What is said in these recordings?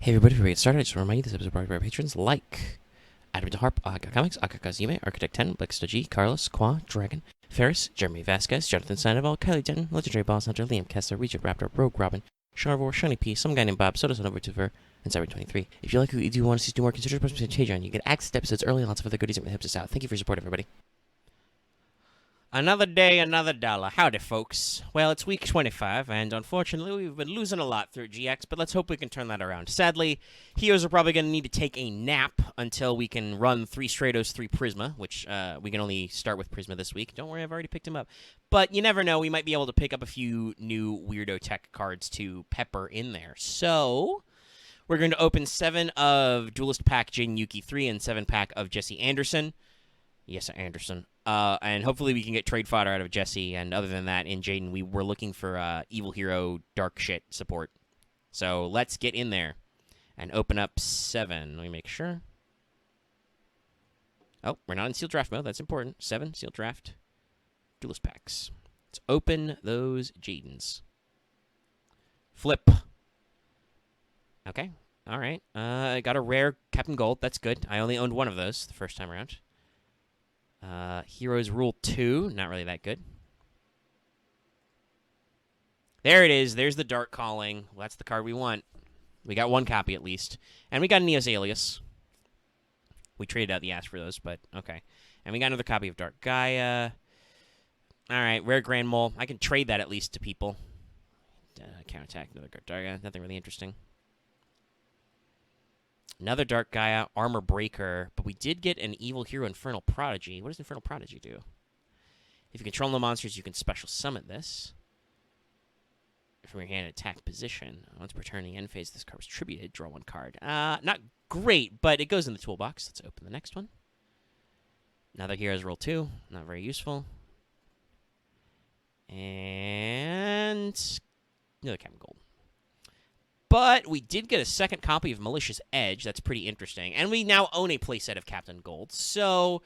Hey everybody, before we get started, I just want to remind you this episode is brought to you by our patrons like Adam Harp, Aka Comics, Aka Kazime, Architect 10, Blixta G, Carlos, Qua, Dragon, Ferris, Jeremy Vasquez, Jonathan Sandoval, Kylie Denton, Legendary Boss Hunter, Liam Kessler, Regent Raptor, Rogue Robin, Sharvor, Shiny P, some guy named Bob, Soda Son Overtuver, and Cyber23. If you like what you do want to see us do more, consider supporting Patreon. You get access to episodes early and lots of other goodies that helps us out. Thank you for your support, everybody. Another day, another dollar. Howdy, folks. Well, it's week 25, and unfortunately, we've been losing a lot through GX, but let's hope we can turn that around. Sadly, heroes are probably going to need to take a nap until we can run 3 Stratos, 3 Prisma, which we can only start with Prisma this week. Don't worry, I've already picked him up. But you never know, we might be able to pick up a few new Weirdo Tech cards to pepper in there. So, we're going to open 7 of Duelist Pack Jaden Yuki 3 and 7 pack of Jesse Anderson. Yes, Anderson. And hopefully we can get trade fodder out of Jesse. And other than that, in Jaden, we were looking for evil hero dark shit support. So let's get in there and open up 7. Let me make sure. Oh, we're not in sealed draft mode. That's important. 7 sealed draft duelist packs. Let's open those Jadens. Flip. Okay. All right. I got a rare Captain Gold. That's good. I only owned one of those the first time around. Heroes Rule 2, not really that good. There it is. There's the Dark Calling. Well, that's the card we want. We got 1 copy at least. And we got an Neos Alias. We traded out the ass for those, but okay. And we got another copy of Dark Gaia. Alright, Rare Grand Mole. I can trade that at least to people. Counterattack, another Dark Gaia. Nothing really interesting. Another Dark Gaia, Armor Breaker, but we did get an Evil Hero Infernal Prodigy. What does Infernal Prodigy do? If you control no monsters, you can special summon this from your hand attack position. Once per turn, the end phase, this card was tributed. Draw 1 card. Not great, but it goes in the toolbox. Let's open the next one. Another Heroes Roll 2. Not very useful. And another Captain Gold. But we did get a second copy of Malicious Edge. That's pretty interesting. And we now own a playset of Captain Gold. So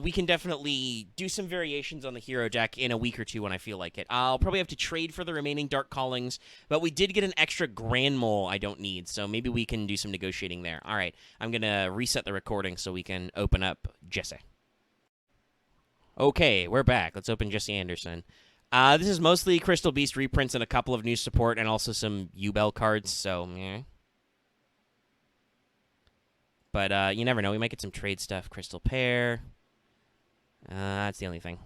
we can definitely do some variations on the hero deck in a week or 2 when I feel like it. I'll probably have to trade for the remaining Dark Callings. But we did get an extra Grand Mole I don't need. So maybe we can do some negotiating there. All right. I'm going to reset the recording so we can open up Jesse. Okay, we're back. Let's open Jesse Anderson. This is mostly Crystal Beast reprints and a couple of new support and also some U-Bell cards, so, yeah. But, you never know. We might get some trade stuff. Crystal Pair. That's the only thing.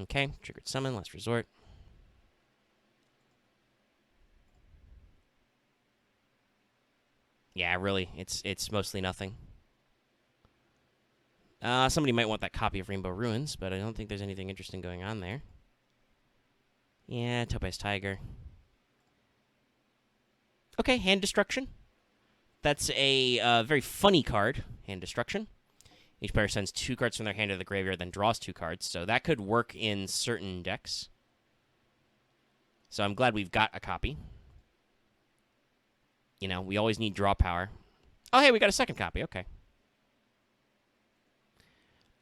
Okay, triggered summon, last resort. Yeah, really, it's mostly nothing. Somebody might want that copy of Rainbow Ruins, but I don't think there's anything interesting going on there. Yeah, Topaz Tiger. Okay, Hand Destruction. That's a very funny card, Hand Destruction. Each player sends 2 cards from their hand to the graveyard, then draws 2 cards, so that could work in certain decks. So I'm glad we've got a copy. You know, we always need draw power. Oh, hey, we got a second copy, okay.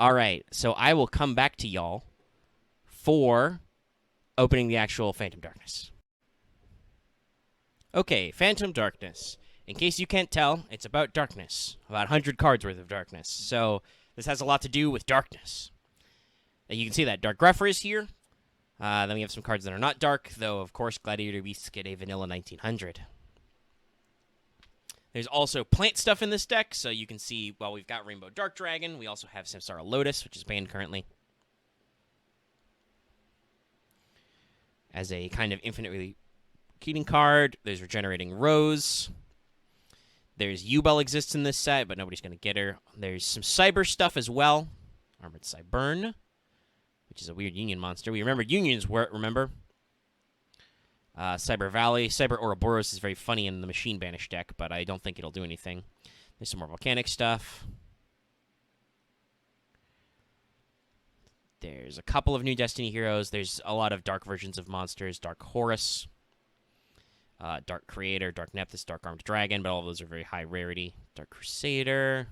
All right, so I will come back to y'all for opening the actual Phantom Darkness. Okay, Phantom Darkness. In case you can't tell, it's about darkness. About 100 cards worth of darkness. So this has a lot to do with darkness. And you can see that Dark Grepher is here. Then we have some cards that are not dark, though, of course, Gladiator Beasts get a vanilla 1900. There's also plant stuff in this deck, so you can see, well, we've got Rainbow Dark Dragon. We also have Samsara Lotus, which is banned currently. As a kind of infinite repeating card. There's Regenerating Rose. There's U-Bell exists in this set, but nobody's going to get her. There's some Cyber stuff as well. Armored Cybern, which is a weird Union monster. We remember Unions, remember? Cyber Valley. Cyber Ouroboros is very funny in the Machine Banish deck, but I don't think it'll do anything. There's some more Volcanic stuff. There's a couple of new Destiny heroes. There's a lot of dark versions of monsters. Dark Horus. Dark Creator. Dark Nephthys. Dark Armed Dragon, but all of those are very high rarity. Dark Crusader.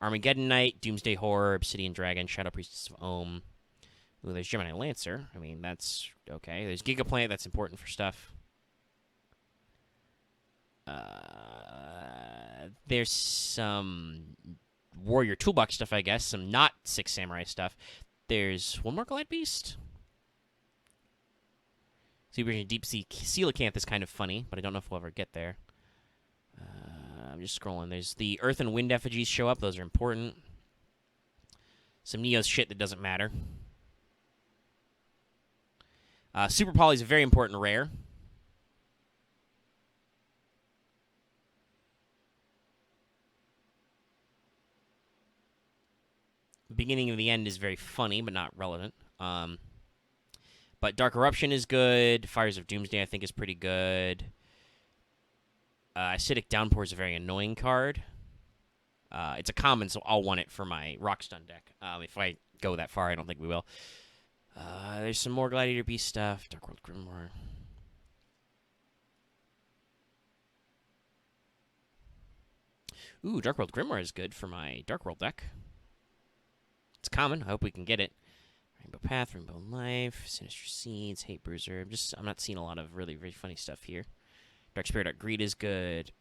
Armageddon Knight. Doomsday Horror. Obsidian Dragon. Shadow Priestess of Ohm. Ooh, there's Gemini Lancer. I mean, that's okay. There's Gigaplant. That's important for stuff. There's some Warrior Toolbox stuff, I guess. Some not Six Samurai stuff. There's one more Glide Beast. Super Deep Sea Coelacanth is kind of funny, but I don't know if we'll ever get there. I'm just scrolling. There's the Earth and Wind effigies show up. Those are important. Some Neo's shit that doesn't matter. Super Poly is a very important rare. Beginning of the End is very funny, but not relevant. But Dark Eruption is good. Fires of Doomsday, I think, is pretty good. Acidic Downpour is a very annoying card. It's a common, so I'll want it for my Rockstun deck. If I go that far, I don't think we will. There's some more Gladiator Beast stuff. Dark World Grimoire. Ooh, Dark World Grimoire is good for my Dark World deck. It's common. I hope we can get it. Rainbow Path, Rainbow Life, Sinister Seeds, Hate Bruiser. I'm not seeing a lot of really, really funny stuff here. Dark Spirit, Dark Greed is good.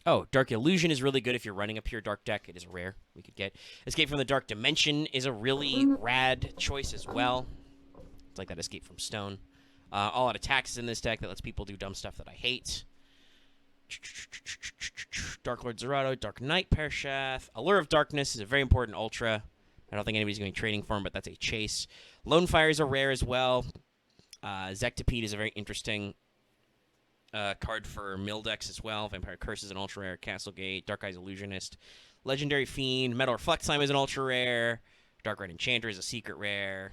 Oh, Dark Illusion is really good if you're running a pure dark deck. It is rare. We could get Escape from the Dark Dimension is a really rad choice as well. It's like that Escape from Stone. All out attacks in this deck that lets people do dumb stuff that I hate. Dark Lord Zerato, Dark Knight Parashath. Allure of Darkness is a very important ultra. I don't think anybody's going to be trading for him, but that's a chase. Lone Fire is a rare as well. Zectopede is a very interesting card for mill decks as well. Vampire Curse is an ultra rare. Castlegate, Dark Eyes Illusionist, Legendary Fiend, Metal Reflect Slime is an ultra rare. Dark Red Enchanter is a secret rare.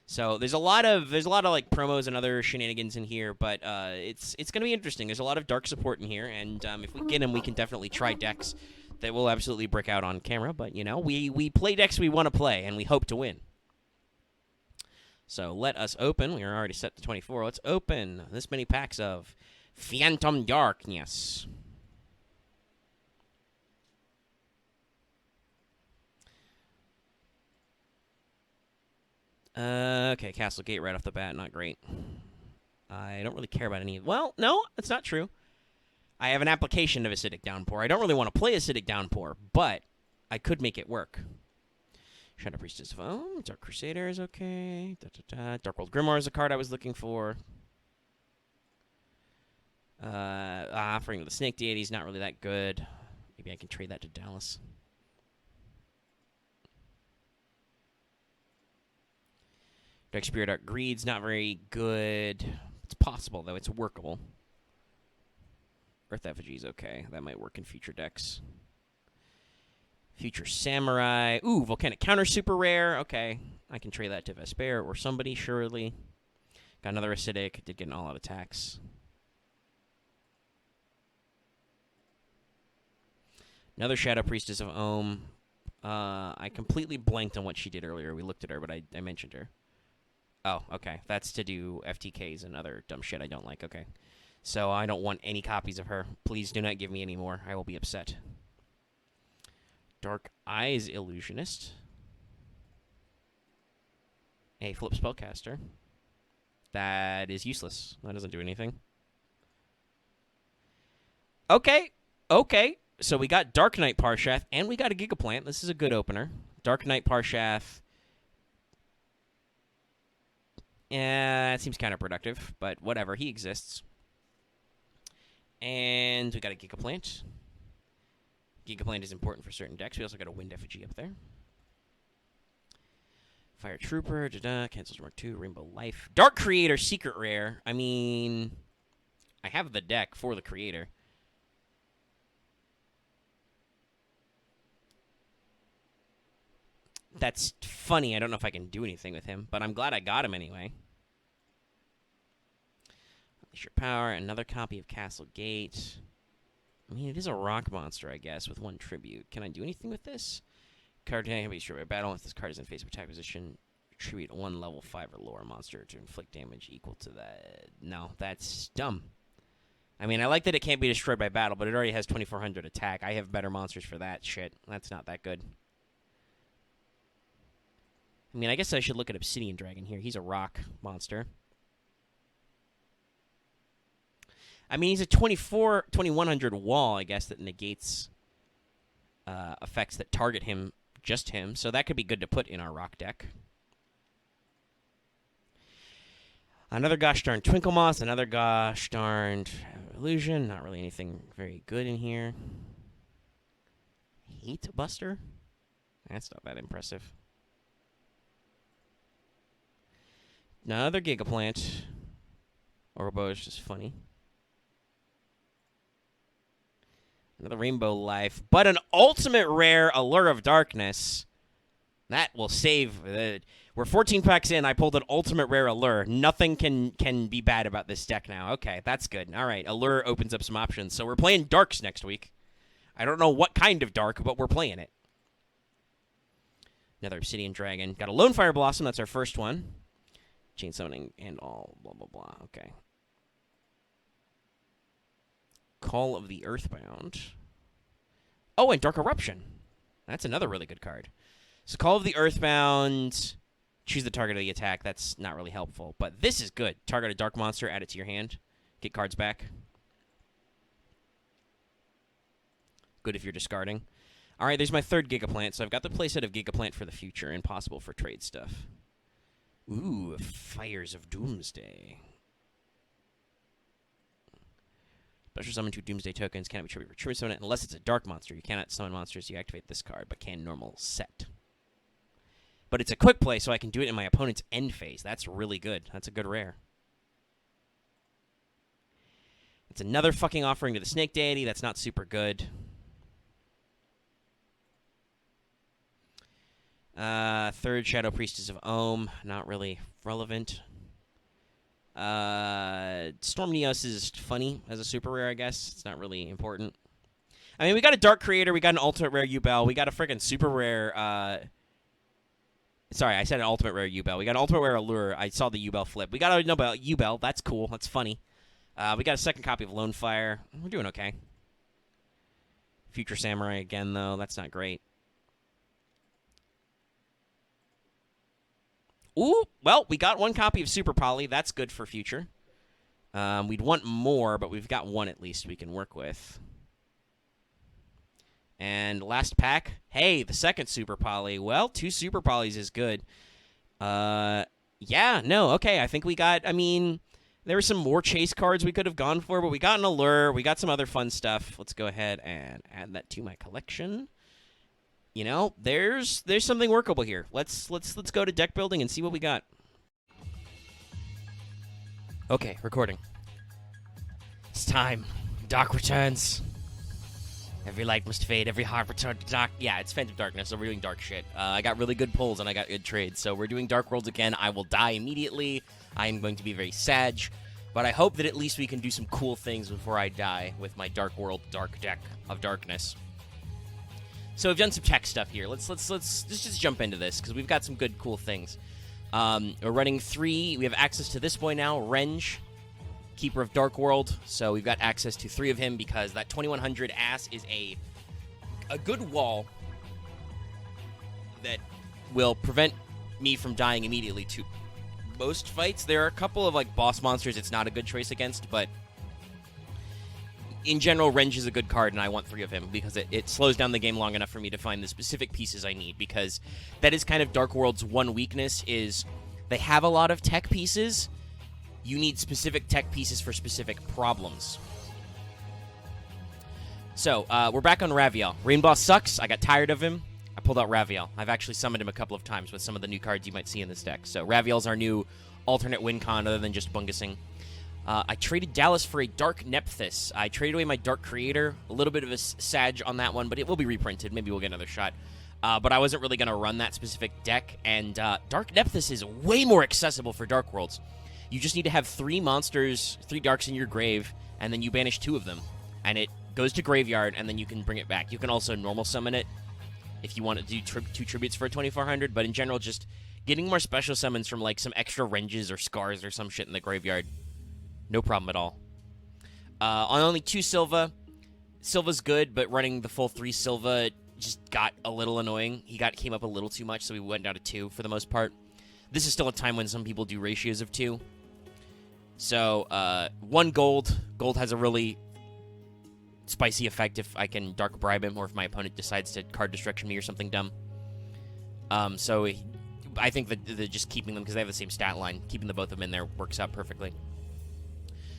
So there's a lot of like promos and other shenanigans in here, but it's going to be interesting. There's a lot of dark support in here, and if we get them, we can definitely try decks that will absolutely brick out on camera. But you know, we play decks we want to play, and we hope to win. So let us open. We are already set to 24. Let's open this many packs of Phantom Darkness. Okay, Castle Gate right off the bat, not great. I don't really care about any... Well, no, that's not true. I have an application of Acidic Downpour. I don't really want to play Acidic Downpour, but I could make it work. Shadow Priestess of Ohm, Dark Crusader is okay. Dark World Grimoire is a card I was looking for. Offering the Snake Deity is not really that good. Maybe I can trade that to Dallas. Dark Spirit, Dark Greed's not very good. It's possible, though. It's workable. Earth Effigy is okay. That might work in future decks. Future Samurai. Ooh, Volcanic Counter super rare. Okay. I can trade that to Vespairr or somebody, surely. Got another Acidic. Did get an all-out attacks. Another Shadow Priestess of Ohm. I completely blanked on what she did earlier. We looked at her, but I mentioned her. Oh, okay. That's to do FTKs and other dumb shit I don't like. Okay. So I don't want any copies of her. Please do not give me any more. I will be upset. Dark Eyes Illusionist. A Flip Spellcaster. That is useless. That doesn't do anything. Okay. Okay. So we got Dark Knight Parashath, and we got a Gigaplant. This is a good opener. Dark Knight Parashath. Yeah, it seems counterproductive, but whatever. He exists. And we got a Gigaplant. Gigaplant is important for certain decks. We also got a Wind Effigy up there. Fire Trooper, cancels Mark 2, Rainbow Life. Dark Creator, secret rare. I mean, I have the deck for the Creator. That's funny. I don't know if I can do anything with him, but I'm glad I got him anyway. Unleash your power. Another copy of Castle Gate. I mean, it is a rock monster, I guess, with one tribute. Can I do anything with this? Card can be destroyed by battle. If this card is in face of attack position, tribute one level 5 or lower monster to inflict damage equal to that. No, that's dumb. I mean, I like that it can't be destroyed by battle, but it already has 2400 attack. I have better monsters for that shit. That's not that good. I mean, I guess I should look at Obsidian Dragon here. He's a rock monster. I mean, he's a 2100 wall, I guess, that negates effects that target him, just him. So that could be good to put in our rock deck. Another gosh darn Twinkle Moss, another gosh darned Illusion. Not really anything very good in here. Heat Buster? That's not that impressive. Another Gigaplant. Orbo is just funny. Another Rainbow Life. But an ultimate rare Allure of Darkness. That will save. We're 14 packs in. I pulled an ultimate rare Allure. Nothing can be bad about this deck now. Okay, that's good. All right, Allure opens up some options. So we're playing Darks next week. I don't know what kind of Dark, but we're playing it. Another Obsidian Dragon. Got a Lone Fire Blossom. That's our first one. Chain Summoning and all blah, blah, blah. Okay. Call of the Earthbound. Oh, and Dark Eruption. That's another really good card. So Call of the Earthbound. Choose the target of the attack. That's not really helpful. But this is good. Target a dark monster. Add it to your hand. Get cards back. Good if you're discarding. All right, there's my third Gigaplant. So I've got the playset of Gigaplant for the future. Impossible for trade stuff. Ooh, Fires of Doomsday. Special summon 2 Doomsday tokens. Cannot be tribute for true summon it unless it's a dark monster. You cannot summon monsters. You activate this card, but can normal set. But it's a quick play, so I can do it in my opponent's end phase. That's really good. That's a good rare. It's another fucking offering to the Snake Deity. That's not super good. Third Shadow Priestess of Ohm. Not really relevant. Storm Neos is funny as a super rare, I guess. It's not really important. I mean, we got a Dark Creator. We got an ultimate rare U-Bell. We got a freaking super rare, sorry, I said an ultimate rare U-Bell. We got an ultimate rare Allure. I saw the U-Bell flip. We got a U-Bell. That's cool. That's funny. We got a second copy of Lone Fire. We're doing okay. Future Samurai again, though. That's not great. Ooh, well, we got one copy of Super Poly. That's good for future. We'd want more, but we've got one at least we can work with. And last pack. Hey, the second Super Poly. Well, 2 Super Polys is good. Yeah, no, okay. I think we got, I mean, there were some more chase cards we could have gone for, but we got an Allure. We got some other fun stuff. Let's go ahead and add that to my collection. You know, there's something workable here. Let's go to deck building and see what we got. Okay, recording. It's time. Dark returns. Every light must fade. Every heart return to dark. Yeah, it's Phantom Darkness, so we're doing dark shit. I got really good pulls and I got good trades, so we're doing Dark Worlds again. I will die immediately. I am going to be very sad, but I hope that at least we can do some cool things before I die with my Dark World Dark deck of darkness. So we've done some tech stuff here. Let's just jump into this because we've got some good, cool things. We're running 3. We have access to this boy now, Renge, Keeper of Dark World. So we've got access to 3 of him because that 2100 ass is a good wall that will prevent me from dying immediately to most fights. There are a couple of like boss monsters it's not a good choice against, but in general, Renge is a good card, and I want 3 of him because it slows down the game long enough for me to find the specific pieces I need, because that is kind of Dark World's one weakness is they have a lot of tech pieces. You need specific tech pieces for specific problems. So, we're back on Raviel. Rainbow sucks. I got tired of him. I pulled out Raviel. I've actually summoned him a couple of times with some of the new cards you might see in this deck. So, Raviel's our new alternate win con other than just bungusing. I traded Dallas for a Dark Nephthys. I traded away my Dark Creator. A little bit of a sag on that one, but it will be reprinted. Maybe we'll get another shot. But I wasn't really going to run that specific deck, and Dark Nephthys is way more accessible for Dark Worlds. You just need to have 3 monsters, 3 Darks in your grave, and then you banish 2 of them. And it goes to Graveyard, and then you can bring it back. You can also normal summon it if you want to do 2 tributes for a 2400, but in general, just getting more special summons from like some extra Renges or Scars or some shit in the Graveyard. No problem at all. On only 2 Silva. Silva's good, but running the full 3 Silva, just got a little annoying. He came up a little too much, so we went down to 2 for the most part. This is still a time when some people do ratios of 2. So, 1 gold. Gold has a really spicy effect if I can Dark Bribe him or if my opponent decides to card destruction me or something dumb. So I think that just keeping them, because they have the same stat line, keeping the both of them in there works out perfectly.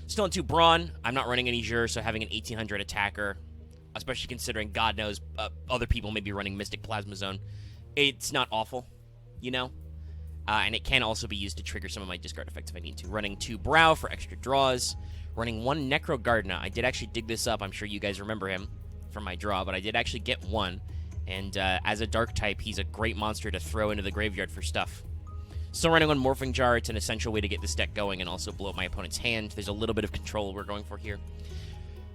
Still in 2 Brawn. I'm not running any Jur, so having an 1800 attacker, especially considering God knows other people may be running Mystic Plasma Zone, it's not awful, you know? And it can also be used to trigger some of my discard effects if I need to. Running 2 Brow for extra draws. Running 1 Necro Gardna. I did actually dig this up. I'm sure you guys remember him from my draw, but I did actually get 1. And as a Dark type, he's a great monster to throw into the graveyard for stuff. Still running on Morphing Jar. It's an essential way to get this deck going and also blow up my opponent's hand. There's a little bit of control we're going for here.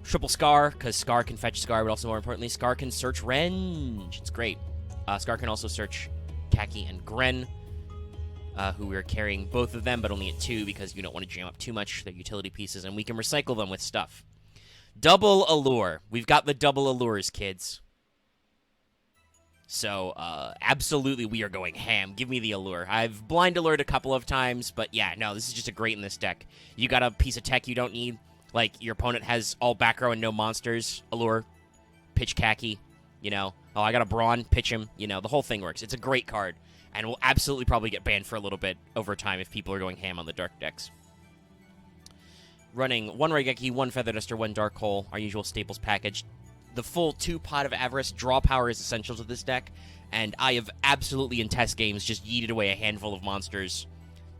Triple Scar, because Scar can fetch Scar, but also more importantly, Scar can search Renge. It's great. Scar can also search Khaki and Gren, who we're carrying both of them, but only at 2 because you don't want to jam up too much. They're utility pieces, and we can recycle them with stuff. Double Allure. We've got the double Allures, kids. So, absolutely we are going ham. Give me the Allure. I've blind allured a couple of times, but yeah, no, this is just a great in this deck. You got a piece of tech you don't need. Like, your opponent has all back row and no monsters. Allure. Pitch Khaki. You know. Oh, I got a Brawn. Pitch him. You know, the whole thing works. It's a great card. And will absolutely probably get banned for a little bit over time if people are going ham on the Dark decks. Running 1 Raigeki, 1 Feather Duster, 1 Dark Hole. Our usual staples package. The full 2 Pot of Avarice. Draw power is essential to this deck. And I have absolutely, in test games, just yeeted away a handful of monsters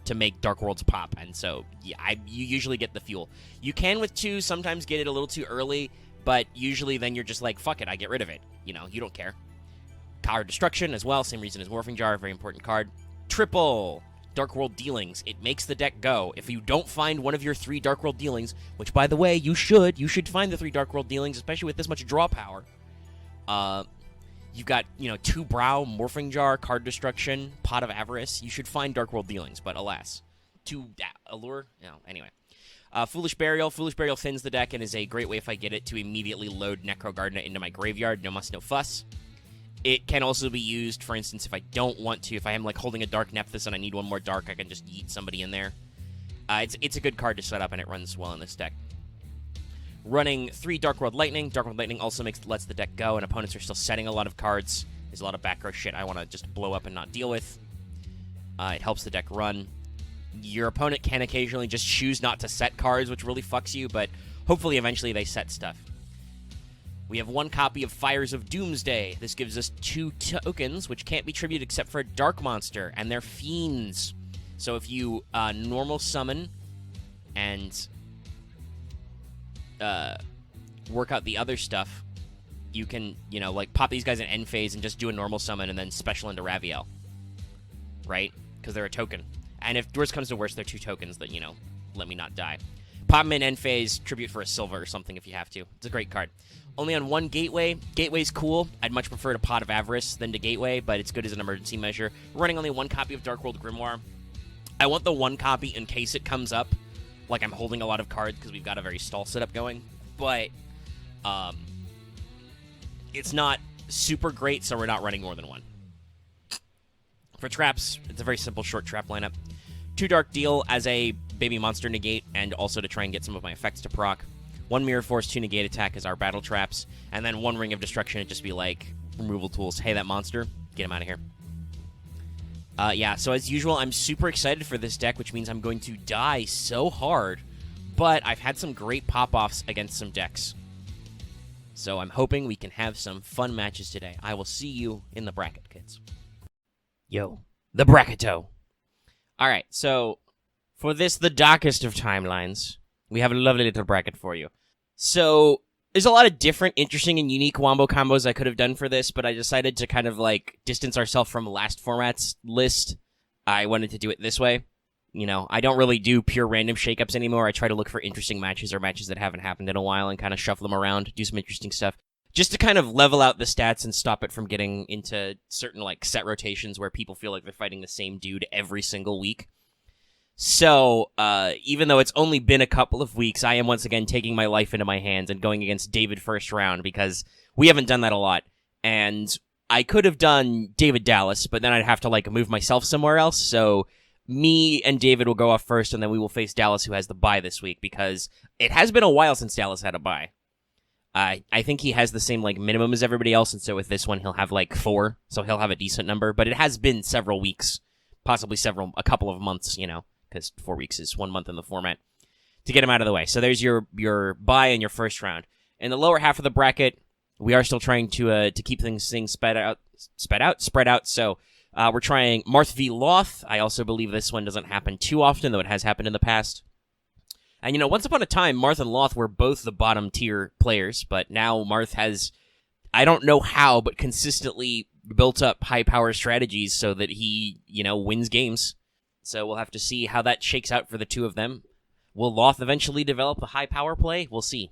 to make Dark Worlds pop. And so, yeah, you usually get the fuel. You can, with 2, sometimes get it a little too early. But usually then you're just like, fuck it, I get rid of it. You know, you don't care. Card Destruction as well, same reason as Morphing Jar, very important card. Triple Dark World Dealings. It makes the deck go. If you don't find one of your 3 Dark World Dealings, which, by the way, you should find the 3 Dark World Dealings, especially with this much draw power. You've got, 2 Brow, Morphing Jar, Card Destruction, Pot of Avarice. You should find Dark World Dealings, but alas. 2 Allure? No, anyway. Foolish Burial. Foolish Burial thins the deck and is a great way, if I get it, to immediately load Necro Gardna into my graveyard. No muss, no fuss. It can also be used, for instance, if I don't want to. If I am, like, holding a Dark Nephthys and I need one more Dark, I can just yeet somebody in there. It's a good card to set up, and it runs well in this deck. Running 3 Dark World Lightning. Dark World Lightning also lets the deck go, and opponents are still setting a lot of cards. There's a lot of back row shit I want to just blow up and not deal with. It helps the deck run. Your opponent can occasionally just choose not to set cards, which really fucks you, but hopefully eventually they set stuff. We have 1 copy of Fires of Doomsday. This gives us 2 tokens, which can't be tributed except for a Dark Monster, and they're Fiends. So if you normal summon and work out the other stuff, you can, like, pop these guys in end phase and just do a normal summon and then special into Raviel. Right? Because they're a token. And if worst comes to worst, they're 2 tokens that, let me not die. Pop them in end phase, tribute for a silver or something if you have to. It's a great card. Only on 1 Gateway. Gateway's cool. I'd much prefer to Pot of Avarice than to Gateway, but it's good as an emergency measure. We're running only 1 copy of Dark World Grimoire. I want the 1 copy in case it comes up. Like, I'm holding a lot of cards because we've got a very stall setup going. But, it's not super great, so we're not running more than 1. For traps, it's a very simple short trap lineup. 2 Dark Deal as a baby monster negate, and also to try and get some of my effects to proc. 1 Mirror Force, 2 Negate Attack as our battle traps, and then 1 Ring of Destruction to just be like removal tools. Hey, that monster, get him out of here. Yeah, so as usual, I'm super excited for this deck, which means I'm going to die so hard, but I've had some great pop-offs against some decks. So I'm hoping we can have some fun matches today. I will see you in the bracket, kids. Yo, the bracketo. All right, so for this, the darkest of timelines, we have a lovely little bracket for you. So there's a lot of different, interesting, and unique wombo combos I could have done for this, but I decided to kind of, like, distance ourselves from last format's list. I wanted to do it this way. I don't really do pure random shakeups anymore. I try to look for interesting matches or matches that haven't happened in a while and kind of shuffle them around, do some interesting stuff. Just to kind of level out the stats and stop it from getting into certain, like, set rotations where people feel like they're fighting the same dude every single week. So, even though it's only been a couple of weeks, I am once again taking my life into my hands and going against David first round because we haven't done that a lot. And I could have done David Dallas, but then I'd have to like move myself somewhere else. So me and David will go off first, and then we will face Dallas, who has the bye this week, because it has been a while since Dallas had a bye. I think he has the same like minimum as everybody else, and so with this one he'll have like 4, so he'll have a decent number. But it has been several weeks, possibly a couple of months, because 4 weeks is 1 month in the format, to get him out of the way. So there's your bye in your first round. In the lower half of the bracket, we are still trying to keep things spread out. So we're trying Marth v. Loth. I also believe this one doesn't happen too often, though it has happened in the past. And, once upon a time, Marth and Loth were both the bottom tier players, but now Marth has, I don't know how, but consistently built up high power strategies so that he, wins games. So we'll have to see how that shakes out for the two of them. Will Loth eventually develop a high power play? We'll see.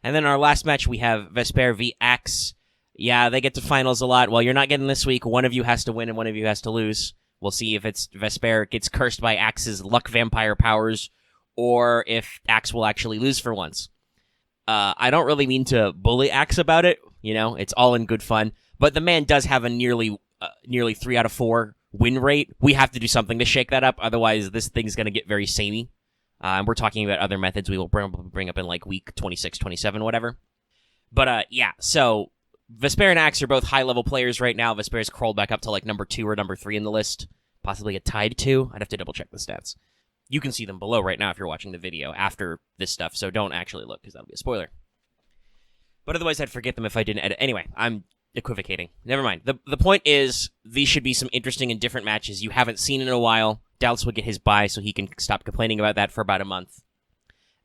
And then our last match, we have Vespairr v. Axe. Yeah, they get to finals a lot. Well, you're not getting this week. One of you has to win and one of you has to lose. We'll see if it's Vespairr gets cursed by Axe's luck vampire powers, or if Axe will actually lose for once. I don't really mean to bully Axe about it. It's all in good fun. But the man does have a nearly 3 out of 4 win rate. We have to do something to shake that up. Otherwise, this thing's going to get very samey. And we're talking about other methods we will bring up in like week 26, 27, whatever. But yeah, so Vespairr and Axe are both high-level players right now. Vespair's crawled back up to like number 2 or number 3 in the list. Possibly a tied 2. I'd have to double-check the stats. You can see them below right now if you're watching the video after this stuff, so don't actually look, because that'll be a spoiler. But otherwise, I'd forget them if I didn't edit. Anyway, I'm equivocating. Never mind. The point is, these should be some interesting and different matches you haven't seen in a while. Dallas will get his bye, so he can stop complaining about that for about a month.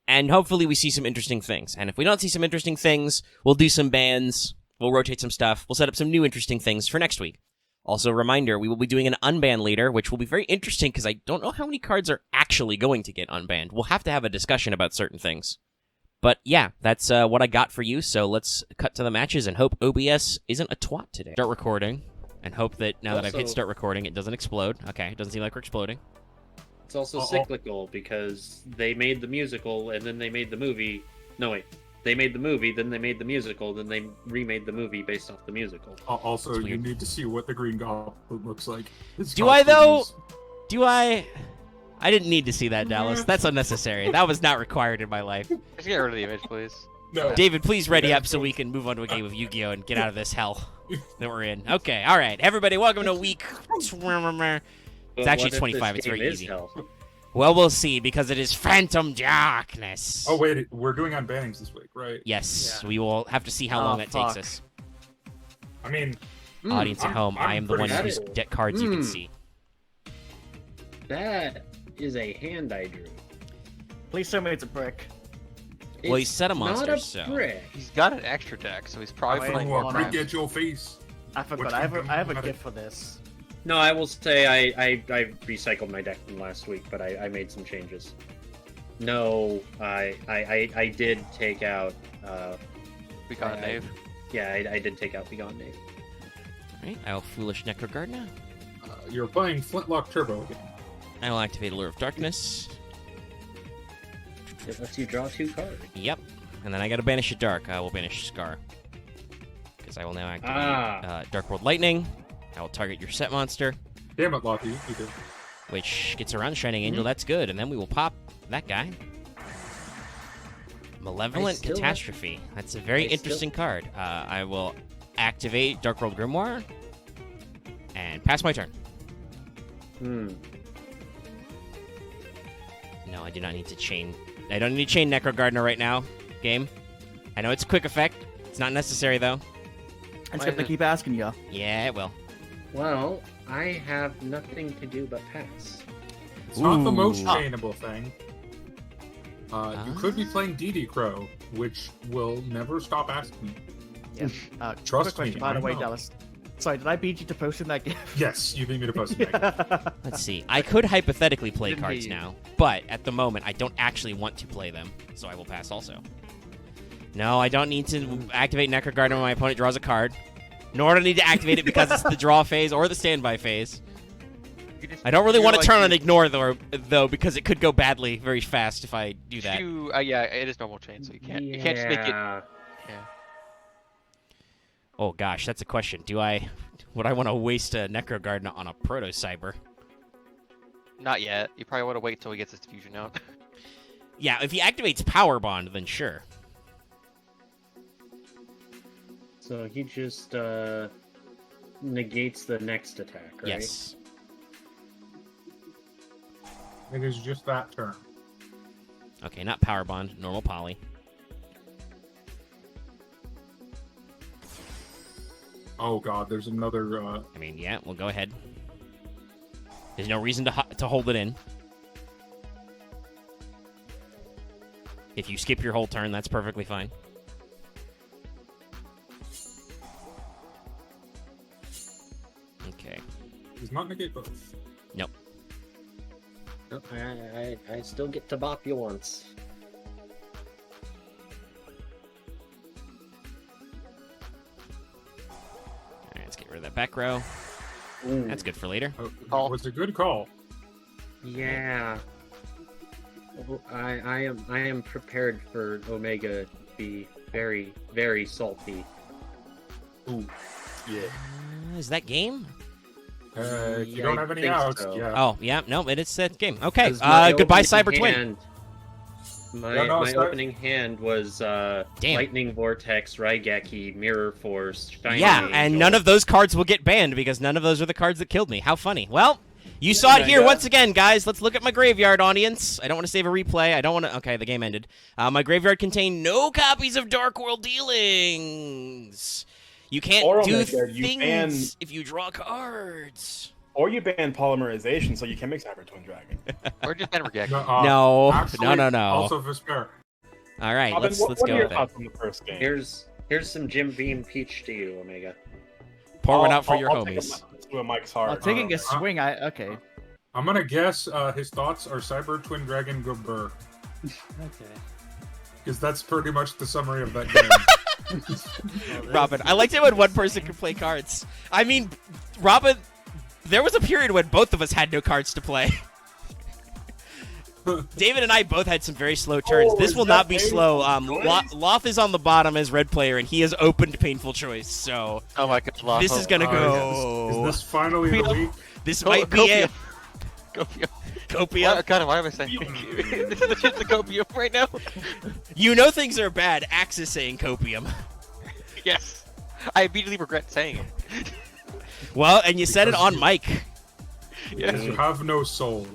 And hopefully we see some interesting things. And if we don't see some interesting things, we'll do some bans, we'll rotate some stuff, we'll set up some new interesting things for next week. Also, a reminder, we will be doing an unban leader, which will be very interesting because I don't know how many cards are actually going to get unbanned. We'll have to have a discussion about certain things. But yeah, that's what I got for you, so let's cut to the matches and hope OBS isn't a twat today. Start recording, and hope that now that I've hit start recording, it doesn't explode. Okay, it doesn't seem like we're exploding. It's also cyclical because they made the musical and then they made the movie. No, wait. They made the movie, then they made the musical, then they remade the movie based off the musical. Also, you need to see what the Green Goblin looks like. Do I, though? Do I? I didn't need to see that, Dallas. That's unnecessary. That was not required in my life. Just get rid of the image, please. No. David, please ready up so we can move on to a game of Yu-Gi-Oh! And get out of this hell that we're in. Okay, all right. Everybody, welcome to week... It's actually 25. It's very easy. Well, we'll see, because it is Phantom Darkness. Oh, wait, we're doing unbannings this week, right? Yes, we will have to see how long that takes us. I mean... Audience at home, I am the one whose deck cards you can see. That is a hand I drew. Please tell me it's a brick. Well, he's set a monster, not a so... brick. He's got an extra deck, so he's probably playing more brick crimes. at your face. I forgot, I have a gift for this. No, I will say I recycled my deck from last week, but I made some changes. No, I did take out... Begone Knave. Yeah, I did take out Begone Knave. Alright, I will Foolish Necrogardna. You're playing Flintlock Turbo again. I will activate Allure of Darkness. It lets you draw 2 cards. Yep. And then I gotta banish a dark. I will banish Scar. Because I will now activate Dark World Lightning. I will target your set monster. Damn it, Lottie. Which gets around Shining Angel. That's good. And then we will pop that guy. Malevolent Catastrophe. That's a very interesting card. I will activate Dark World Grimoire. And pass my turn. No, I do not need to chain. I don't need to chain Necrogardner right now. Game. I know it's a quick effect. It's not necessary, though. It's gonna keep asking you. Yeah, it will. Well, I have nothing to do but pass. It's not the most chainable thing. You could be playing DD Crow, which will never stop asking. Yeah. Trust quick question, me, by the I way, know. Dallas. Sorry, did I beat you to posting that gift? Yes, you beat me to post it. Let's see. I could hypothetically play Didn't cards he? now, but at the moment, I don't actually want to play them, so I will pass also. No, I don't need to activate Necrogardner when my opponent draws a card. Nor do I need to activate it because it's the draw phase or the standby phase. I don't really want to turn on Ignore, though, because it could go badly very fast if I do that. Yeah, it is normal chain, so you can't just make it. Yeah. Oh gosh, that's a question. Would I want to waste a Necro Garden on a Proto Cyber? Not yet. You probably want to wait till he gets his fusion out. Yeah, if he activates Power Bond, then sure. So he just negates the next attack, right? Yes. It is just that turn. Okay, not Power Bond, normal Poly. Oh god, there's another. I mean, yeah, we'll go ahead. There's no reason to hold it in. If you skip your whole turn, that's perfectly fine. Okay. Does not negate both. Nope. Oh, I still get to bop you once. Alright, let's get rid of that back row. Ooh. That's good for later. That was a good call. Yeah. Oh, I am prepared for Omega to be very, very salty. Ooh. Yeah. Is that game? If you Yeah, don't I have any think outs, so. yeah. Oh, yeah, no, it is that game. Okay, 'Cause my goodbye, opening Cyber Twin. hand- My Yeah, no, start- opening hand was Damn. Lightning Vortex, Raigeki, Mirror Force, Shining Yeah, Angel. and none of those cards will get banned because none of those are the cards that killed me. How funny. Well, you saw it here once again, guys. Let's look at my graveyard, audience. I don't want to save a replay. I don't want to... Okay, the game ended. My graveyard contained no copies of Dark World Dealings. You can't Or do Omega, you things if you draw cards. Or you ban polymerization, so you can make Cyber Twin Dragon. Or just Energetic. No, actually, no. Also Vespairr. All right, Robin, let's what go are your with it. thoughts on the first game? Here's some Jim Beam Peach to you, Omega. Pour one out for your I'll take homies. Let's do a Mike's hard. Taking a swing, okay. I'm gonna guess his thoughts are Cyber Twin Dragon Gobber. Okay. Because that's pretty much the summary of that game. Robin, I liked it when one person could play cards. I mean, Robin, there was a period when both of us had no cards to play. David and I both had some very slow turns. This is will that not be Painful slow. Choice? Loth is on the bottom as red player, and he has opened Painful Choice. So Oh my god, Loth. this is gonna Is go. this finally the week? This might be it. Copium. Copium. God, why am I saying this is the copium right now? You know things are bad. Axe is saying copium. Yes. I immediately regret saying it. Well, and you said it Because on you- mic. Because you have no soul.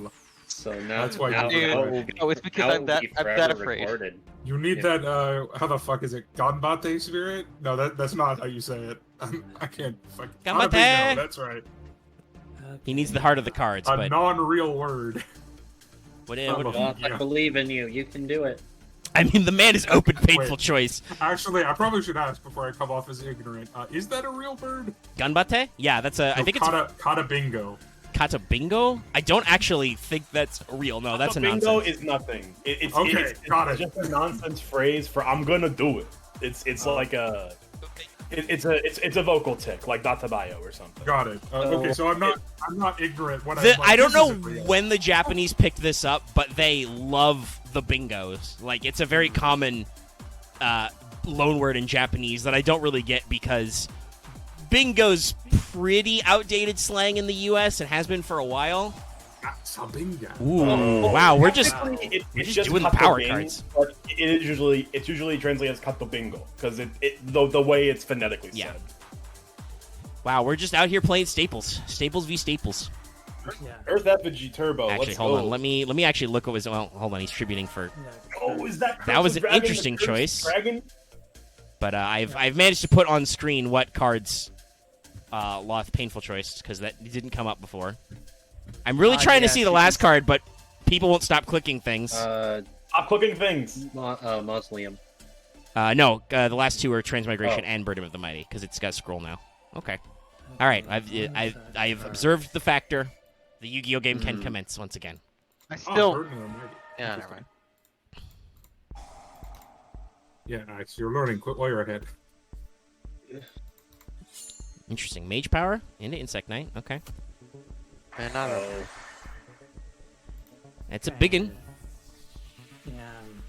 So now That's why now, you- now it will be, Oh, it's because now it I'm will that- be I'm that forever afraid. recorded. You need Yeah. that, how the fuck is it? Ganbate spirit? No, that's not how you say it. I can't fuck. Ganbate! Ganbate! That's right. He needs the heart of the cards, A but non-real word. what, Loth, I Yeah. believe in you. You can do it. I mean, the man has opened Painful Wait. Choice. Actually, I probably should ask before I come off as ignorant. Is that a real bird? Gunbate? Yeah, that's a. I No, think it's Kata bingo. Kata Bingo. I don't actually think that's real. No, that's a bingo nonsense. is nothing. It's Okay, it's got it. just a nonsense phrase for I'm gonna do it. It's like a it's a vocal tick like Databayo or something. Got it. Okay, so I'm not ignorant when I don't this know isn't real. when the Japanese picked this up, but they love the bingos. Like, it's a very common loan word in Japanese that I don't really get because bingo's pretty outdated slang in the U.S. and has been for a while. Sabinga. Ooh, wow, we're just Technically, we're it's just doing the Kato power Bing, cards. but it's usually translated as Kato Bingo because the way it's phonetically Yeah. said. Wow, we're just out here playing Staples. Staples v. Staples. Yeah. Earth Effigy Turbo. Actually, Let's hold go. on. Let me actually look what was. Well, hold on. He's tributing for. Oh, is that? That was Curse of an Dragon, interesting the Curse of choice. Dragon? But I've managed to put on screen what cards Loth Painful Choice because that didn't come up before. I'm really trying to yeah, see the last card, but people won't stop clicking things. Stop clicking things. Mausoleum. No, the last two are Transmigration and Burden of the Mighty because it's got scroll now. Okay. All right. I've observed the factor. The Yu-Gi-Oh game can commence once again. I Oh, still. Burden of the Mighty. Yeah, never mind. Yeah, nice. You're learning. Quit while you're ahead. Interesting. Mage Power into Insect Knight. Okay. Man, not a... That's a big one. Yeah, I'm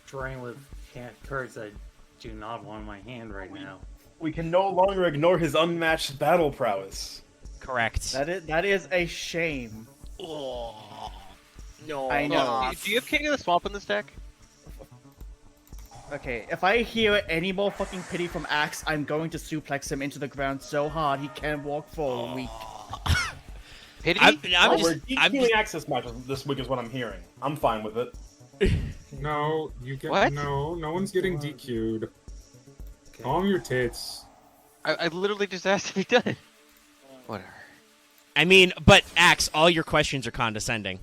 drawing with cards I do not want in my hand right now. We can no longer ignore his unmatched battle prowess. Correct. That is a shame. Oh, no. I know. Do you have King of the Swamp in this deck? Okay, if I hear any more fucking pity from Axe, I'm going to suplex him into the ground so hard he can't walk for a week. Pity? We're DQing access matches this week is what I'm hearing. I'm fine with it. No, you get What? no one's getting DQ'd. Calm your tits. I literally just asked if he done it. Whatever. I mean, but Axe, all your questions are condescending.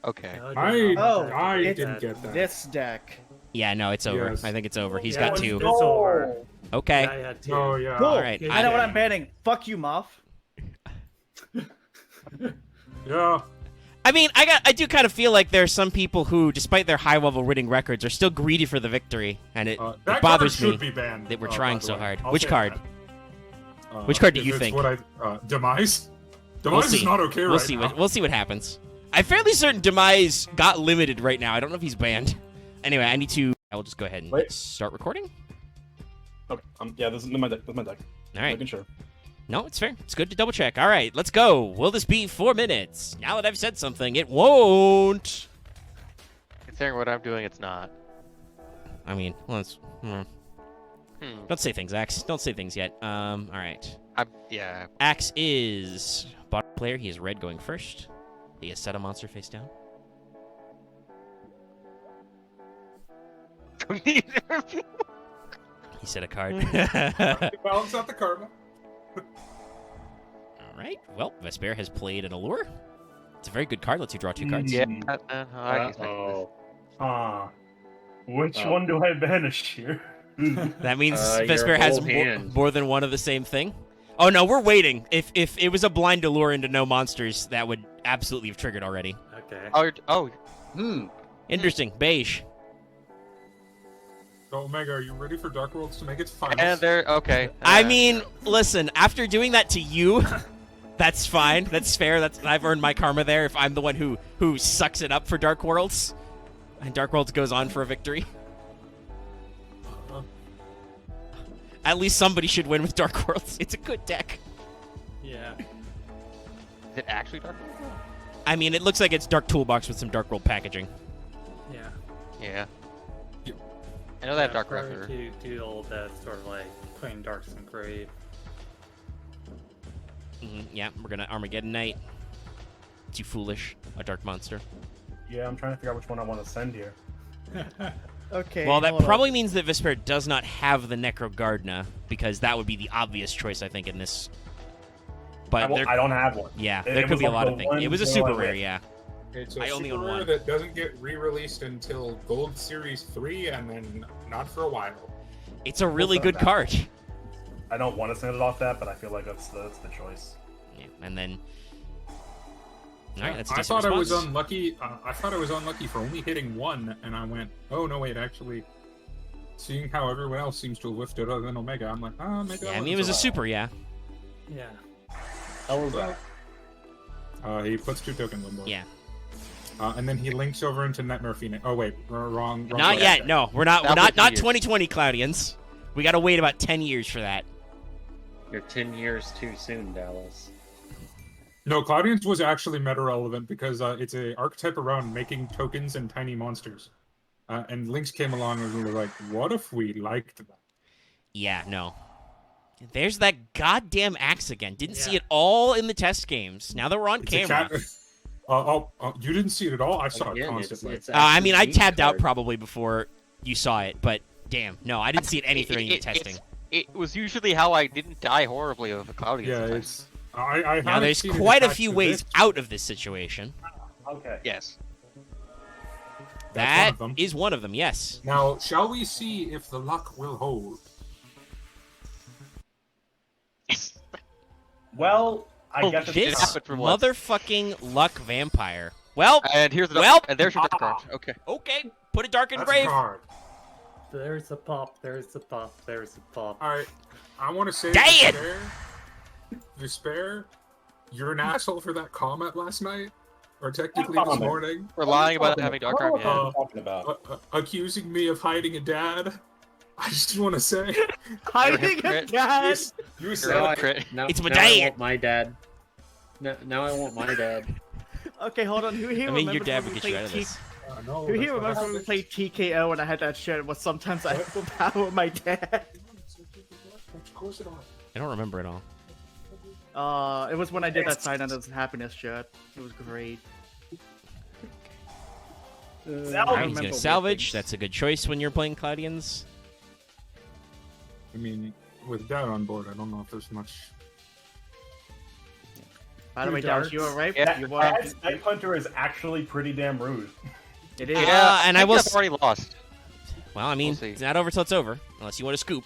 Okay. I it's didn't get that. this deck. Yeah, no, it's over. Yes. I think it's over. He's Yeah, got it's 2. over. Okay. Yeah, I had 2. Oh yeah. Cool. All right. I know what I'm banning. Fuck you, Marth. Yeah. I mean, I do kind of feel like there are some people who, despite their high-level winning records, are still greedy for the victory, and it That bothers card me should be banned, that we're by trying the so way. hard. I'll Which say card? that. Which card do if you it's think? What Demise? We'll Demise see. is not okay We'll right see now. we'll see what happens. I'm fairly certain Demise got limited right now. I don't know if he's banned. Anyway, I will just go ahead and Wait. start recording. Okay. Yeah, this is my deck. This is my deck. All right. Making sure. No, it's fair. It's good to double check. All right, let's go. Will this be 4 minutes? Now that I've said something, it won't. Considering what I'm doing, it's not. I mean, let's. Don't say things, Axe. Don't say things yet. All right. Yeah. Axe is bottom player. He is red going first. He has set a monster face down. He set a card. Balance out the karma. All right. Well, Vespairr has played an Allure. It's a very good card. Lets you draw 2 cards. Yeah. I can expect this. Which one do I banish here? That means Your Vespairr has whole hand. more than one of the same thing. Oh no, we're waiting. If it was a blind Allure into no monsters, that would absolutely have triggered already. Okay. Interesting. Beige. So, Omega, are you ready for Dark Worlds to make its finals? And they're okay. I mean, listen. After doing that to you, that's fine. That's fair. I've earned my karma there. If I'm the one who sucks it up for Dark Worlds, and Dark Worlds goes on for a victory. At least somebody should win with Dark Worlds. It's a good deck. Yeah. Is it actually Dark? I mean, it looks like it's Dark Toolbox with some Dark World packaging. Yeah. Yeah. I know that Dark Harder Raptor. to deal that sort of like playing Darks and Grave. Yeah, we're gonna Armageddon Knight. Too foolish. A Dark Monster. Yeah, I'm trying to figure out which one I want to send here. Okay. Well, that hold on. probably means that Vespairr does not have the Necrogardna, because that would be the obvious choice, I think, in this. But I don't have one. yeah, It there could was be a like lot the of things. one It was a thing super I rare, wish. yeah. It's a I only own super rare one. that doesn't get re-released until Gold Series 3, and then not for a while. It's a really send good that. card. I don't want to send it off that, but I feel like that's the choice. Yeah, and then. All right, that's a I decent thought I was response. unlucky. I thought I was unlucky for only hitting 1, and I went, "Oh no, wait! Actually, seeing how everyone else seems to have whiffed it other than Omega, I'm like, oh, maybe." Yeah, I'll I mean, it let was a this super, yeah. Yeah. How was that? He puts 2 tokens on board. Yeah. And then he links over into Nightmare Phoenix. Oh wait, wrong. Not way. yet. No, we're not. That We're would not. be Not years. 2020 Cloudians. We got to wait about 10 years for that. You're 10 years too soon, Dallas. No, Cloudians was actually meta relevant because it's a archetype around making tokens and tiny monsters. And Lynx came along and we were like, what if we liked that? Yeah. No. There's that goddamn axe again. Didn't see Yeah. it all in the test games. Now that we're on It's a camera. cat- you didn't see it at all? I saw it Again, constantly. it's I mean, I actually tabbed out card. probably before you saw it, but damn, no, I didn't see it anything in the testing. It was usually how I didn't die horribly of a cloudy. Yeah, sometimes. it's... I Now haven't there's seen it quite a attached few to ways this. out of this situation. Okay. Yes. That one of them. is one of them. Yes. Now, shall we see if the luck will hold? Well, I Oh, guess shit. it's This happened for once. motherfucking luck vampire. Well, And here's the Well- and there's your dark card. Okay. okay, put a dark and That's a brave. card. There's a pop. There's a pop. There's a pop. Alright, I want to say... Dang it! Vespairr, you're an asshole for that comment last night. Or technically this comment? morning. We're lying about having dark card. What Yeah. are you talking about? Accusing me of hiding a dad. I just want to say, Hiding a hypocrite. dad. you You're said a Now I, hypocrite. now, It's my now I dad. want my dad. Now I want my dad. Okay, hold on. Who here I mean, your remembers dad when would we get you played out of T- this. no, Who that's here not remembers when we happening. played TKO and I had that shirt? But sometimes I overpower with my dad. Of course it are. I don't remember it all. It was when I did that Sign Under Happiness shirt. It was great. Alright, remember he's gonna weird salvage. things. That's a good choice when you're playing Cloudians. I mean, with Dad on board, I don't know if there's much. By the way, Two Dallas, you darts. alright? Yeah, You that want? Snipe Hunter is actually pretty damn rude. It is. Yeah, and I think will I've already lost. Well, I mean, We'll see. it's not over till it's over, unless you want to scoop.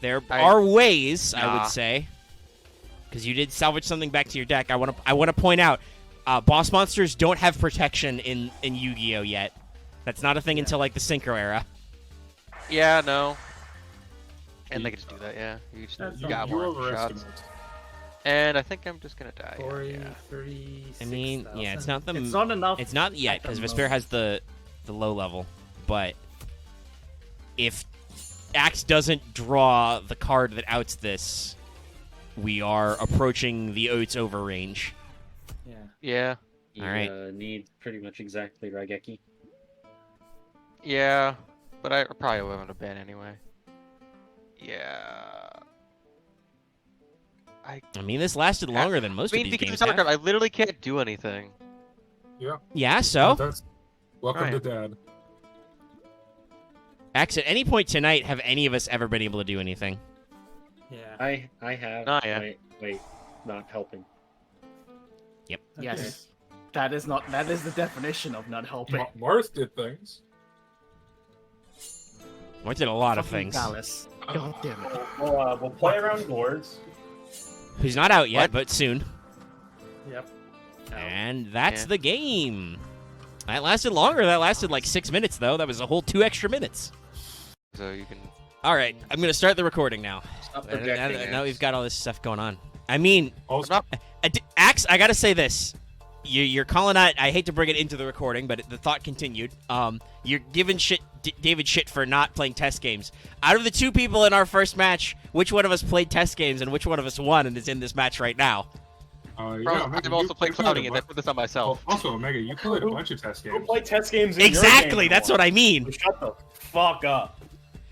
There I- are ways, I Nah. would say, because you did salvage something back to your deck. I want to point out, boss monsters don't have protection in Yu-Gi-Oh yet. That's not a thing until like the Synchro era. Yeah, no. And they can just do that, yeah. You just That's got You more overestimate. shots. And I think I'm just gonna die. 40, Yeah. 36,000. I mean, yeah, it's not the It's not enough. it's not yet because Vespairr has the low level, but if Axe doesn't draw the card that outs this, we are approaching the Oats over range. Yeah. Yeah. You Alright. need pretty much exactly Raigeki. Yeah. But I probably wouldn't have been anyway. Yeah. I mean, this lasted longer than most I of mean, these because games it's have. I literally can't do anything. Yeah, so That's welcome Alright. to Dad. Axe, at any point tonight, have any of us ever been able to do anything? Yeah. I have. Not yet. Wait, not helping. Yes. That is the definition of not helping. Marth did things. We did a lot of Fucking things. Dallas. God damn it. We'll play around boards. Who's not out yet, What? but soon. Yep. And that's Yeah. the game. That lasted longer. That lasted like 6 minutes, though. That was a whole 2 extra minutes. So you can. All right, I'm going to start the recording now. Stop Now, projecting. now we've got all this stuff going on. I mean, Also, I'm not. Axe, I got to say this. You're calling out. I hate to bring it into the recording, but the thought continued. You're giving David shit for not playing test games. Out of the 2 people in our first match, which one of us played test games and which one of us won and is in this match right now? Bro, Omega, I've also played clouding a and I put this on myself. Also, Omega, you played a bunch of test Go games. play test games in your Exactly. game That's more. what I mean. Shut the fuck up.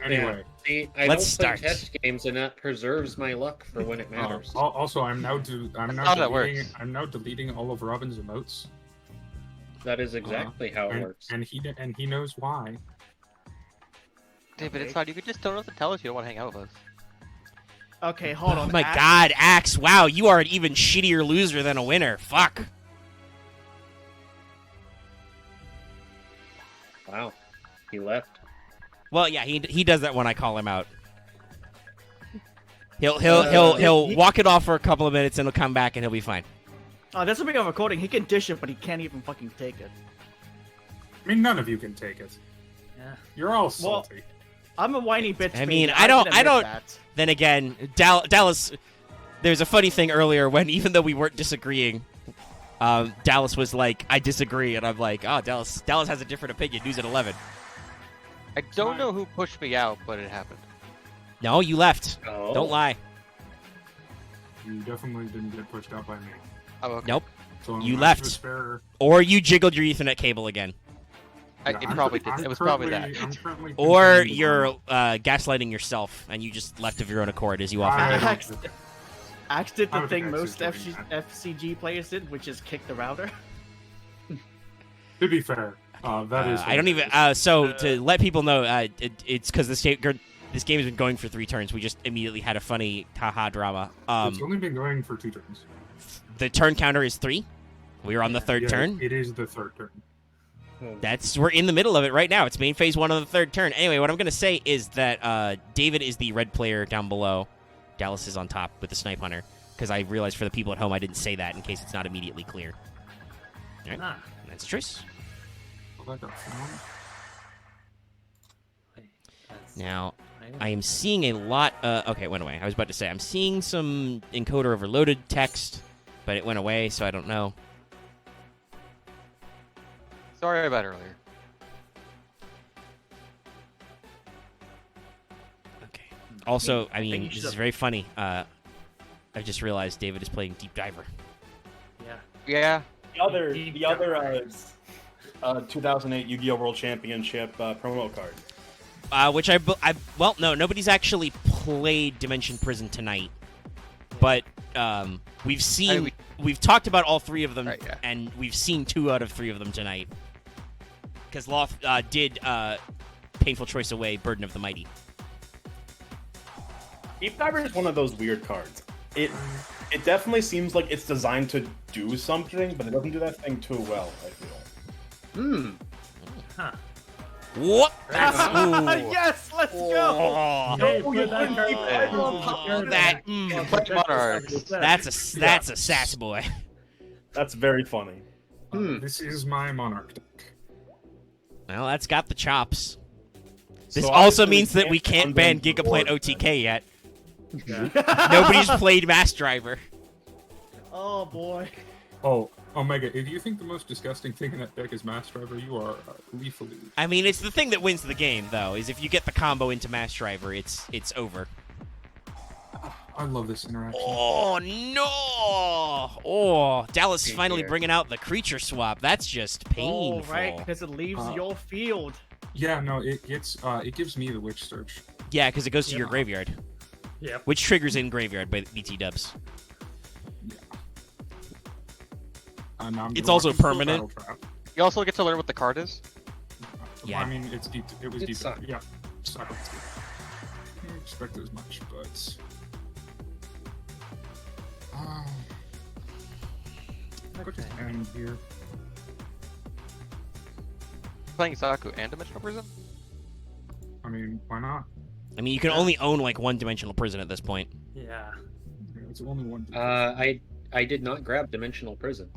Anyway, See, I Let's don't play start. test games, and that preserves my luck for when it matters. also, I'm now how that deleting. works. I'm now deleting all of Robin's emotes, That is exactly how it works. and he knows why. David, it's fine. You could just don't have to tell us you don't want to hang out with us. Okay, hold on. Oh my Axe. God, Axe! Wow, you are an even shittier loser than a winner. Fuck. Wow, he left. Well, yeah, he does that when I call him out. He'll walk it off for a couple of minutes and he'll come back and he'll be fine. Oh, this will be on recording. He can dish it, but he can't even fucking take it. I mean, none of you can take it. Yeah. You're all salty. I'm a whiny bitch. I mean, baby. I don't- can I admit don't- that. Then again, Dallas. There's a funny thing earlier when even though we weren't disagreeing, Dallas was like, "I disagree," and I'm like, "Oh, Dallas has a different opinion." News at 11. I don't know who pushed me out, but it happened. No, you left. Oh, Don't lie. You definitely didn't get pushed out by me. Oh, okay. Nope. So You I'm left. Vespairr. Or you jiggled your Ethernet cable again. Yeah, It I'm probably cur- did. I'm It was probably currently- that. I'm currently Or continuing to you're run. gaslighting yourself and you just left of your own accord, as you often do. Axe, Axe did I the don't thing think most Axe is doing FCG players did, which is kick the router. To be fair, that is. I don't even. So to let people know, it's because this game has been going for 3 turns. We just immediately had a funny haha drama. It's only been going for 2 turns. The turn counter is 3. We are on the 3rd Yeah, turn. It is the 3rd turn. We're in the middle of it right now. It's main phase 1 of the 3rd turn. Anyway, what I'm gonna say is that David is the red player down below. Dallas is on top with the snipe hunter. Because I realized for the people at home, I didn't say that in case it's not immediately clear. All right, Ah. that's a choice. Well, that got found. Wait, that's- Now, I am seeing a lot. Okay, it went away. I was about to say I'm seeing some encoder overloaded text, but it went away, so I don't know. Sorry about earlier. Also, I think mean, you this should- is very funny. I just realized David is playing Deep Diver. Yeah. Yeah. The other 2008 Yu-Gi-Oh! World Championship promo card. Which well, no, nobody's actually played Dimension Prison tonight, but we've talked about all 3 of them, Right, yeah. and we've seen 2 out of 3 of them tonight. Because Loth did Painful Choice Away, Burden of the Mighty. Deep Diver is one of those weird cards. It definitely seems like it's designed to do something, but it doesn't do that thing too well, I feel. Huh. What? That's Yes, let's go. oh, Hey, No, put you that put card Deep back. Diver. that Play Monarchs. that's a sass boy. That's very funny. This is my Monarch deck. Well, that's got the chops. This So also obviously means that we can't ban unban Gigaplant board, OTK yet. Yeah. Nobody's played Mass Driver. Oh boy. Oh, Omega, if you think the most disgusting thing in that deck is Mass Driver, you are gleefully. I mean, it's the thing that wins the game, though, is if you get the combo into Mass Driver, it's over. I love this interaction. Oh, no! Oh, Dallas is Hey, finally dear. bringing out the creature swap. That's just Oh, painful. right, because it leaves your field. Yeah, no, it gives me the Witch Search. Yeah, because it goes to Yeah. your graveyard, Yep. which triggers in graveyard by BT dubs. Now I'm It's gonna also walk into a permanent. battle trap. You also get to learn what the card is. Yeah. I mean, it's deep. It was It deep. sucked. Yeah, suck. It's deep. I didn't expect as much, but. Put his end here. Playing Saku and Dimensional Prison. I mean, why not? I mean, you can only own, like, one-dimensional prison at this point. Yeah. Yeah, it's only one. I did not grab Dimensional Prison.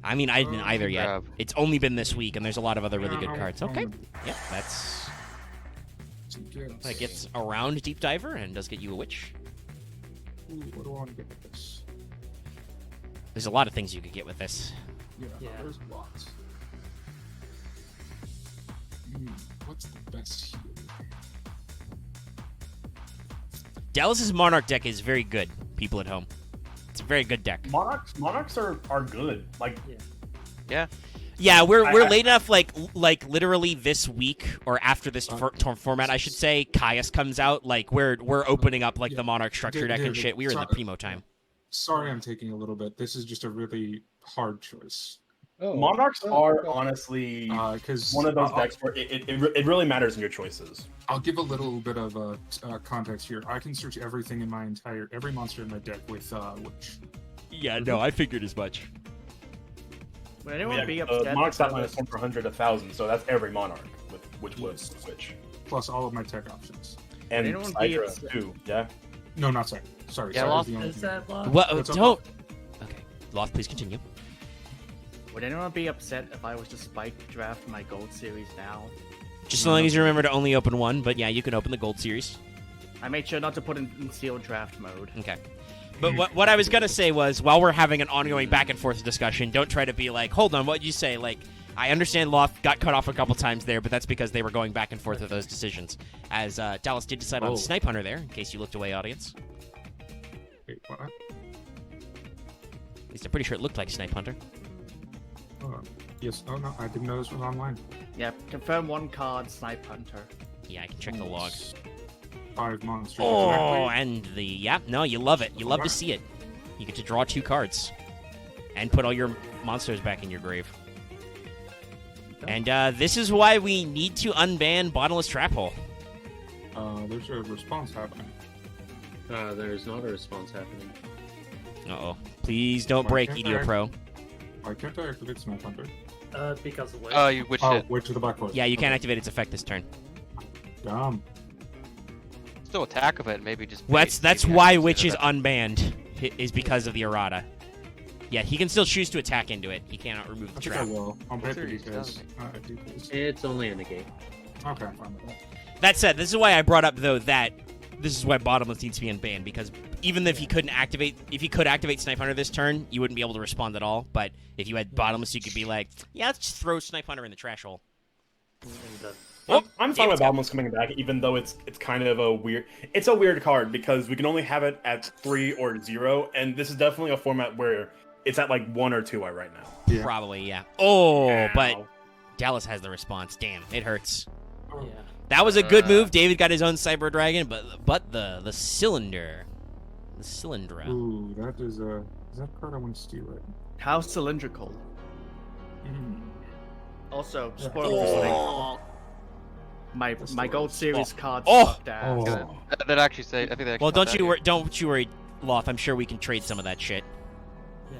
I mean, I didn't either yet. Grab. It's only been this week, and there's a lot of other really good Yeah, cards. Okay. Yep, that's... Yes. That gets around Deep Diver and does get you a Witch. Ooh, what do I want to get with this? There's a lot of things you could get with this. Yeah. There's lots. What's the best healer? Dallas's Monarch deck is very good, people at home. It's a very good deck. Monarchs are good. Like Yeah, we're I- late enough. Like literally this week or after this format, I should say. Caius comes out. Like we're opening up like the Monarch structure deck and shit. We were in the primo time. Sorry, I'm taking a little bit. This is just a really hard choice. Oh, Monarchs are honestly Because one of those decks where it really matters in your choices. I'll give a little bit of context here. I can search everything in my every monster in my deck with Witch. Yeah, no, I figured as much. Would anyone be Yeah, upset? Monarch's if I got minus was- 1 per 100, 1,000, so that's every Monarch with which was Switch. Plus all of my tech options. And anyone be Hydra upset? too, yeah. No, not sorry. Sorry. Yeah, sorry, Loth the only Is thing. that lost? What? What's up, Don't. Okay, Loth, please continue. Would anyone be upset if I was to spike draft my gold series now? Just as long as you remember to only open one. But yeah, you can open the Gold Series. I made sure not to put in sealed draft mode. Okay. But what I was gonna say was, while we're having an ongoing back and forth discussion, don't try to be like, hold on, what'd you say? Like, I understand Loth got cut off a couple times there, but that's because they were going back and forth with those decisions. As Dallas did decide on Oh. Snipe Hunter there, in case you looked away, audience. Wait, what? At least I'm pretty sure it looked like Snipe Hunter. Yes. Oh no, I didn't know this was online. Yep, confirm one card, Snipe Hunter. Yeah, I can check the log. 5 monsters. Oh, exactly. and no, you love it. You love to see it. You get to draw 2 cards, and put all your monsters back in your grave. And this is why we need to unban Bottomless Trap Hole. There's a response happening. There's not a response happening. Uh-oh. Please don't Why break can't EDO I- Pro. Why can't I activate Snipe Hunter? Because of what? Oh, you witched Oh, it. wait to the back door. Yeah, you can't activate its effect this turn. Dumb. Still attack of it, maybe just. Well, bait, that's maybe why activate Witch is it. unbanned, is because of the errata. Yeah, he can still choose to attack into it. He cannot remove the I think I trap. will. I'll bet Series, because. doesn't It's only a negate. Okay, I'm fine with that. That said, this is why I brought up though that this is why Bottomless needs to be unbanned, because even if he couldn't activate, if he could activate Snipe Hunter this turn, you wouldn't be able to respond at all. But if you had Bottomless, you could be like, yeah, let's just throw Snipe Hunter in the trash hole. In the I'm fine with Bombs coming back, even though it's kind of a weird. It's a weird card because we can only have it at 3 or 0, and this is definitely a format where it's at like 1 or 2 right now. Yeah. Probably, yeah. Oh, Ow. but Dallas has the response. Damn, it hurts. Yeah. That was a good move. David got his own Cyber Dragon, but the cylinder, the Cylindra. Ooh, that is a. Is that card I want to steal it? How cylindrical. Mm. Also, spoiler for my That's my the Gold worst. Series cards Oh. sucked ass. Oh. That actually say. I think they actually. Well, got don't that you here. don't you worry, Loth. I'm sure we can trade some of that shit. Yeah.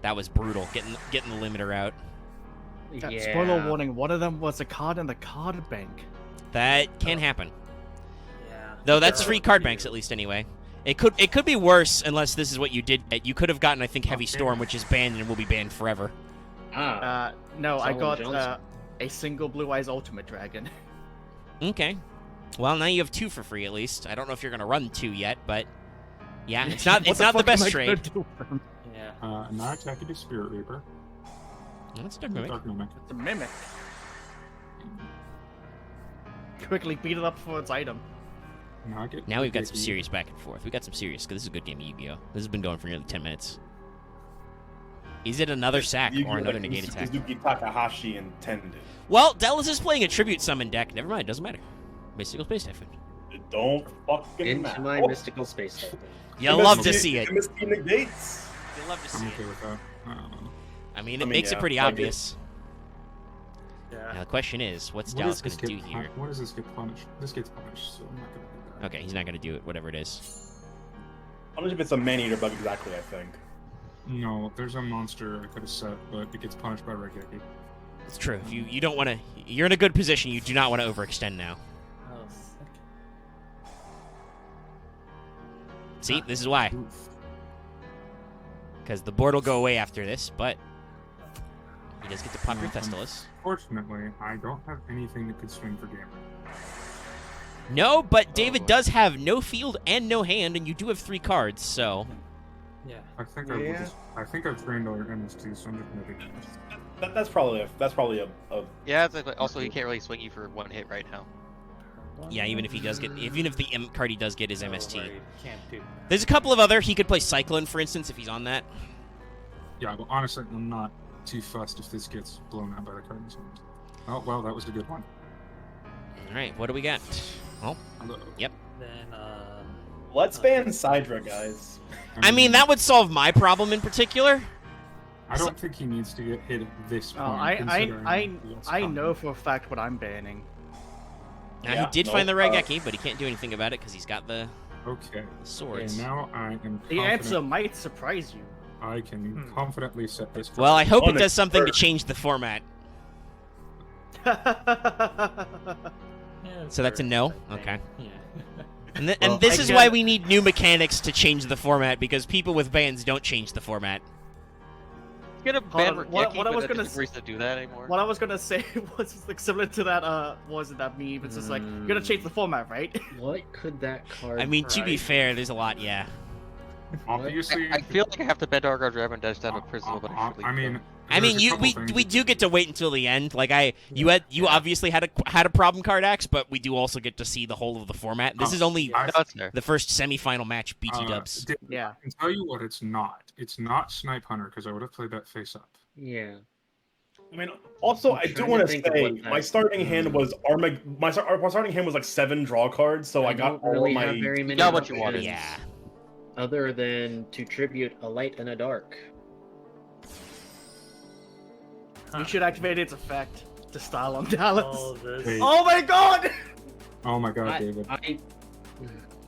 That was brutal. Getting the limiter out. Yeah. Spoiler warning: one of them was a card in the card bank. That can happen. Yeah. Though that's Sure. free card banks at least anyway. It could be worse unless this is what you did. You could have gotten I think Heavy Storm, which is banned and will be banned forever. No, I Solomon got Johnson. a single Blue Eyes Ultimate Dragon. Okay. Well, now you have 2 for free at least. I don't know if you're gonna run 2 yet, but yeah, it's not the best trade. Yeah. Not attacking the Spirit Reaper. Let's Dark Mimic. Dark Mimic. The Mimic. Quickly beat it up for its item. Now we've got some serious back and forth. We got some serious because this is a good game of Yu-Gi-Oh. This has been going for nearly 10 minutes. Is it another sack or another negate attack? Suzuki Takahashi intended. Well, Dallas is playing a tribute summon deck. Never mind, doesn't matter. Mystical Space Typhoon. It don't fucking Into matter. my mystical space. Type. You'll love to see it. Misty negates. You'll love to see I'm it. okay with that. I don't know. I mean, it I mean, makes it yeah, pretty I get obvious. Yeah. Now the question is, what's What Dallas does going this to do get here? What does this get punished? This gets punished, so I'm not gonna do that. Okay, he's not going to do it, whatever it is. I don't know if it's a man-eater bug exactly, I think. No, there's a monster I could have set, but it gets punished by Regeki. It's true. If you don't want to, you're in a good position. You do not want to overextend now. Oh, sick. See, this is why. Because the board will go away after this, but he does get to pop your Thestalis. Fortunately, I don't have anything that could swing for Gamer. No, but David boy. does have no field and no hand, and you do have 3 cards, so... Yeah. I think Yeah. I think I've drained all your MS2, so I'm just gonna do this. That's probably a Yeah. It's like, also, he can't really swing you for 1 hit right now. Yeah, even if he does get... Even if the M card he does get is MST. Worried. Can't do. There's a couple of other... He could play Cyclone, for instance, if he's on that. Yeah, but honestly, I'm not too fussed if this gets blown out by the card. Oh well, that was a good one. Alright, what do we got? Oh, Hello. yep. Then, Let's ban Sidra, guys. I mean, that would solve my problem in particular. I don't think he needs to get hit at this point. I considering what's coming. know for a fact what I'm banning. Now, Yeah, he did no, find the Regeki, but he can't do anything about it because he's got the Okay. swords. Okay, now I am The confident answer might surprise you. I can confidently set this. Well, I hope it On does its something to bird. change the format. yeah, So that's a sure, no? I think. Okay. Yeah. And, Well, and this I is get- why we need new mechanics to change the format, because people with bans don't change the format. You're gonna ban on, what Regeki, I was but gonna that doesn't to do that anymore. What I was gonna say was like similar to that. What was it that meme? It's just like you're gonna change the format, right? What could that card? I mean, to be Right. fair, there's a lot, yeah. Obviously, I feel like I have to bend Argo Dragon and dash down a Prism, but I should leave I mean, it. I mean, there's a you couple we things we that- do get to wait until the end. Like you obviously had a problem card X, but we do also get to see the whole of the format. This is only I- No, that's fair. the first semifinal match. BT Dubs. Dave, Yeah. I can tell you what it's not. It's not Snipe Hunter because I would have played that face up. Yeah. I mean, also, I'm I do trying want to to think of say what my that- starting hand was my starting hand was like 7 draw cards, so I got don't all really my. have very many got what you wanted. options Yeah. Other than to tribute a light and a dark. You should activate its effect to style on Dallas. All this. Hey. Oh my god! Oh my god, I, David. I,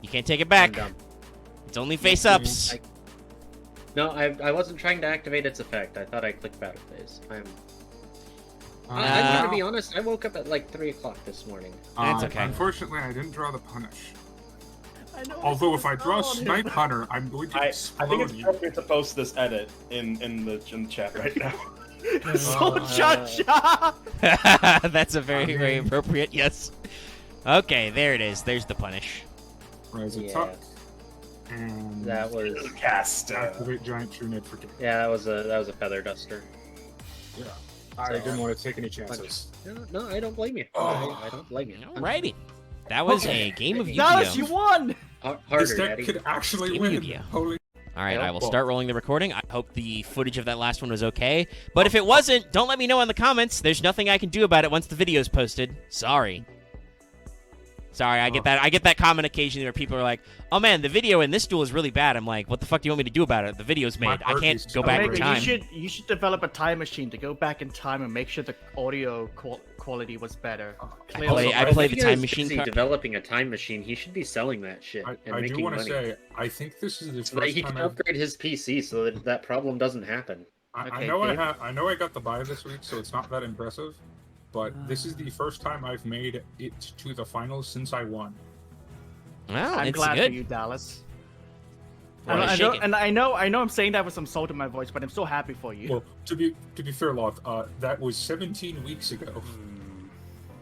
You can't take it I'm back. dumb. It's only face ups. No, I wasn't trying to activate its effect. I thought I clicked battle phase. I'm gonna be honest. I woke up at like 3 o'clock this morning. That's okay. Unfortunately, I didn't draw the punish. I know Although it's if I draw on him. Snipe Hunter, I'm going to I explode think it's you. appropriate to post this edit in the chat right now. So cha-cha! That's a very, very appropriate. Yes. Okay, there it is. There's the punish. Rise of Yeah. Tuck. And That was Cast. activate Giant True Ned for game. yeah. That was a feather duster. Yeah. I didn't want to take any chances. No, I don't blame you. Oh. I don't blame you. Alrighty. That was a game of Dallas, you Yu-Gi-Oh! won! This Harder, deck Daddy. could actually Game win. Yu-Gi-Oh. Holy. Alright, I will Well- start rolling the recording. I hope the footage of that last one was okay. But if it wasn't, don't let me know in the comments. There's nothing I can do about it once the video's posted. Sorry. Sorry, I get that comment occasionally where people are like, "Oh man, the video in this duel is really bad." I'm like, "What the fuck do you want me to do about it? The video's My made. I heart can't is go so back in angry. time." You should develop a time machine to go back in time and make sure the audio quality was better. I play the If time he machine is busy card. developing a time machine. He should be selling that shit and I making do want to money. say, I think this is the So that first he time can upgrade his PC so that that problem doesn't happen. I Okay, know Dave. I know I got the buy this week, so it's not that impressive. But this is the first time I've made it to the finals since I won. Well, I'm it's glad good. for you, Dallas. Well, I know, shaking. and I know I'm saying that with some salt in my voice, but I'm so happy for you. Well, to be fair, Loth, that was 17 weeks ago.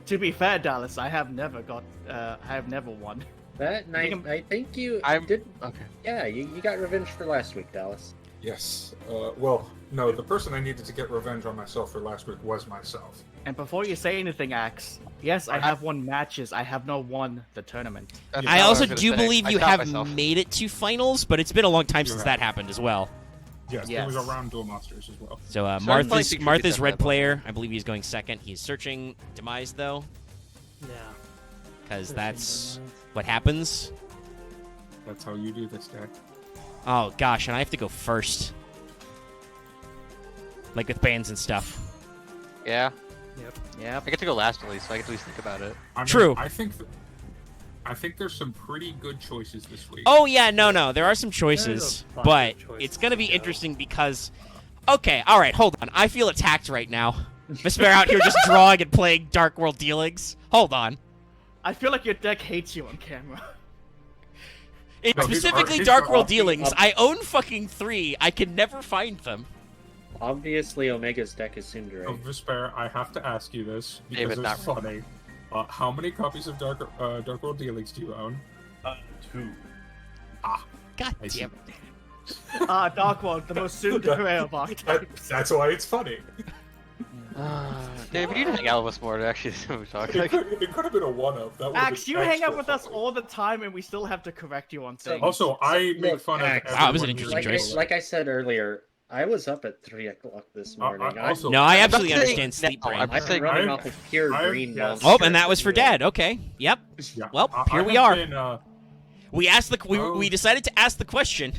To be fair, Dallas, I have never won. That night, I think you I'm- did. Okay. Yeah, you got revenge for last week, Dallas. Yes. Well, no, the person I needed to get revenge on myself for last week was myself. And before you say anything, Axe, yes, I have won matches. I have not won the tournament. That's I not what also was gonna do say. believe I you stopped have myself. made it to finals, but it's been a long time since have. that happened as well. Yes, Yes. it was around Duel Monsters as well. So Certain Marth is features get red that, player. I believe he's going second. He's searching Demise though, Yeah. because that's what happens. That's how you do this deck. Oh gosh, and I have to go first, like with bans and stuff. Yeah. Yep. I get to go last at least, so I get to at least think about it. I mean, True. I think there's some pretty good choices this week. Oh yeah, no, there are some choices, bunch of but choices it's gonna be to go. interesting because, okay, all right, hold on. I feel attacked right now. Vespairr out here just drawing and playing Dark World Dealings. Hold on. I feel like your deck hates you on camera. It's No, his specifically art- Dark his World art- Dealings. I own fucking 3. I can never find them. Obviously, Omega's deck is Sundere. Of Vespair, I have to ask you this because David, it's not funny. How many copies of Dark World Dealings do you own? 2. God I see. damn it. Dark World, the most tsundere of archetypes. That's why it's funny. David, you need to hang out with us more to actually see what we're talking It about. could have been a one-up. That would've Axe, been you hang out extra with us funny. all the time, and we still have to correct you on things. Also, I make Look, fun of. Axe. Wow, it was an everyone interesting here. choice. Like I said earlier, I was up at 3 o'clock this morning. also- No, I absolutely I'm not saying understand sleep no, brain. I'm I'm saying running I- off of pure I- green yes. monster. Oh, and that was for Dad. Okay. Yep. Yeah. Well, I here we have are. been, We asked the Oh. we decided to ask the question.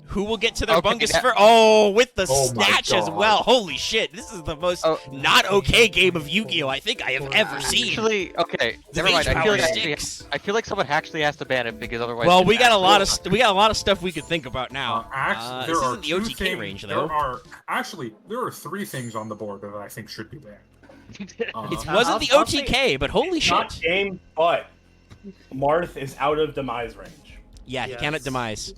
Who will get to their Okay, bungus that- first? Oh, with the Oh my snatch as God. well. Holy shit! This is the most Oh. not okay game of Yu-Gi-Oh! I think I have ever seen. Actually, okay, The never mind. Mage I feel, like Power actually, sticks. I feel like someone actually has to ban it because otherwise. Well, it's we got a lot of absolutely- we got a lot of stuff we could think about now. Axe, This there are isn't the two OTK things, range there though. there are 3 things on the board that I think should be banned. It wasn't the I'll say- OTK, but holy Not shit! game, but Marth is out of demise range. Yeah, he Yes. cannot demise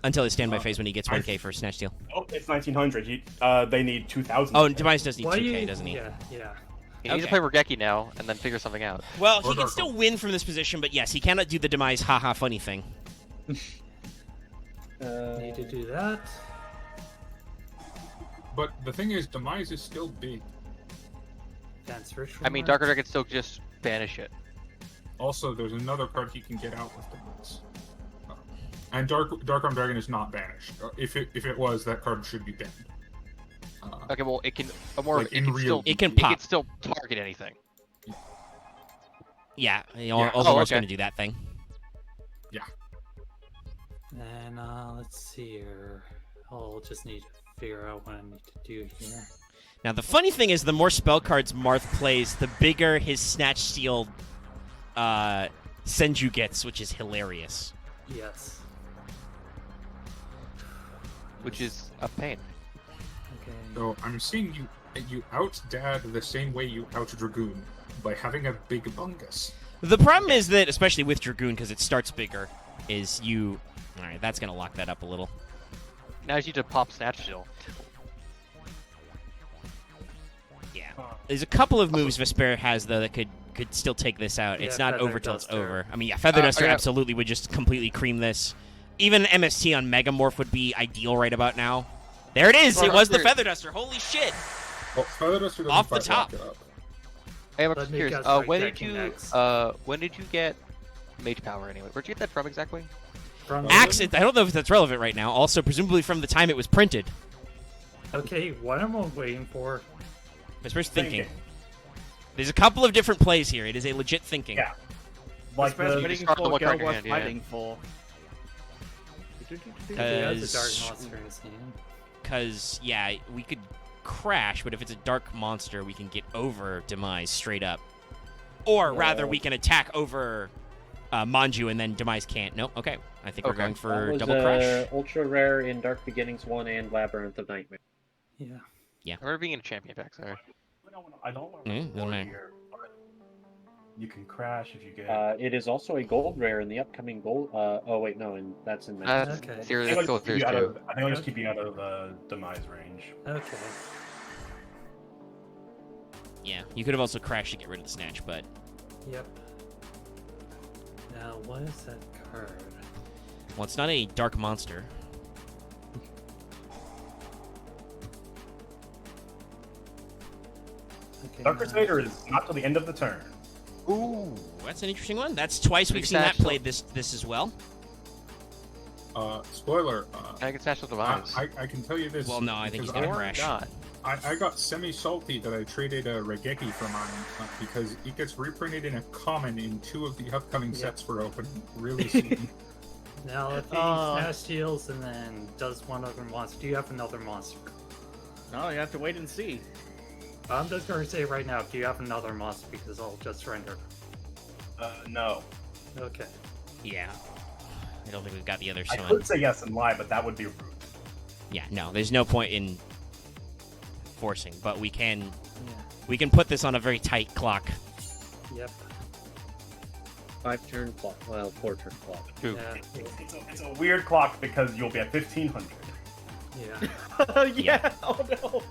until his standby phase when he gets 1K for snatch steal. Oh, it's 1900. They need 2000. Oh, and demise does need Why 2K, you? doesn't he? Yeah, yeah. He needs to Okay. play Regeki now and then figure something out. Well, Or he can Dark still World. win from this position, but yes, he cannot do the demise haha funny thing. Need to do that. But the thing is, demise is still big. Dance ritual. I mean, Mark. Darker Dragon still just banish it. Also, there's another card he can get out with demise. And Dark Arm Dragon is not banished. If it was, that card should be banned. Okay, well, it can more. Like, it in can real- still. It can It pop. can still target anything. Yeah, Yeah. also Oh, Marth's okay. going to do that thing. And let's see here. I'll just need to figure out what I need to do here. Now, the funny thing is, the more spell cards Marth plays, the bigger his Snatch Steal Senju gets, which is hilarious. Yes. Which is a pain. Okay. So I'm seeing you out Dad the same way you out Dragoon, by having a big bungus. The problem is that, especially with Dragoon, because it starts bigger, is you... Alright, that's going to lock that up a little. Now you need to pop Snatch Steal. Yeah. There's a couple of moves Vespairr has, though, that could still take this out. Yeah, It's not Feather over till it's Duster. over. I mean, yeah, Feather Duster yeah. absolutely would just completely cream this. Even MST on Megamorph would be ideal right about now. There it is! Well, It was the upgrade- Feather Duster! Holy shit! Well, Scarlet Duster doesn't Off the quite top. lock it up. Hey, I'm Let just me curious. guess, like, When that did you connects. when did you get mage power anyway? Where'd you get that from exactly? From Axe, I don't know if that's relevant right now. Also, presumably from the time it was printed. Okay, what am I waiting for? Vespair's thinking. There's a couple of different plays here. It is a legit thinking. Yeah. Like Vespair's the, waiting start for the a one girl card in your worth hand, yeah. fighting for. He has a dark 'Cause- monster in his hand. Because, yeah, we could crash, but if it's a dark monster, we can get over Demise straight up. Or rather, we can attack over Manju and then Demise can't. Nope, okay. I think we're Okay. going That for was, double crash. ultra rare in Dark Beginnings 1 and Labyrinth of Nightmare. Yeah. Yeah. I remember being in a champion pack. Sorry. I don't want Mm, doesn't matter. here. You can crash if you get. It is also a gold rare in the upcoming gold. Oh wait, no, and that's in Magic. Okay. Serious. I think Go I'll with just keep yours you out too. of- I think I'll just keep you out of demise range. Okay. Yeah, you could have also crashed to get rid of the snatch, but Yep. Now, what is that card? well, it's not a dark monster. Okay, Dark now- Crusader is not till the end of the turn. Ooh, that's an interesting one. That's twice we've Big seen that snatch, played this as well. Spoiler. I can satchel I, demise. I can tell you this. Well, no, I think he's because gonna Or crash. not. I got semi-salty that I traded a Regeki for mine because it gets reprinted in a common in 2 of the upcoming sets we're opening really soon. Now, if he Uh. smash heals and then does one other monster, do you have another monster? No, you have to wait and see. I'm just going to say right now, do you have another monster? Because I'll just surrender. No. Okay. Yeah. I don't think we've got the other I one. could say yes and lie, but that would be rude. Yeah, no, there's no point in forcing, but we can Yeah. put this on a very tight clock. Yep. 5-turn clock. Well, 4-turn clock. Ooh. Yeah. It's a weird clock because you'll be at 1500. Yeah. Yeah. Oh no.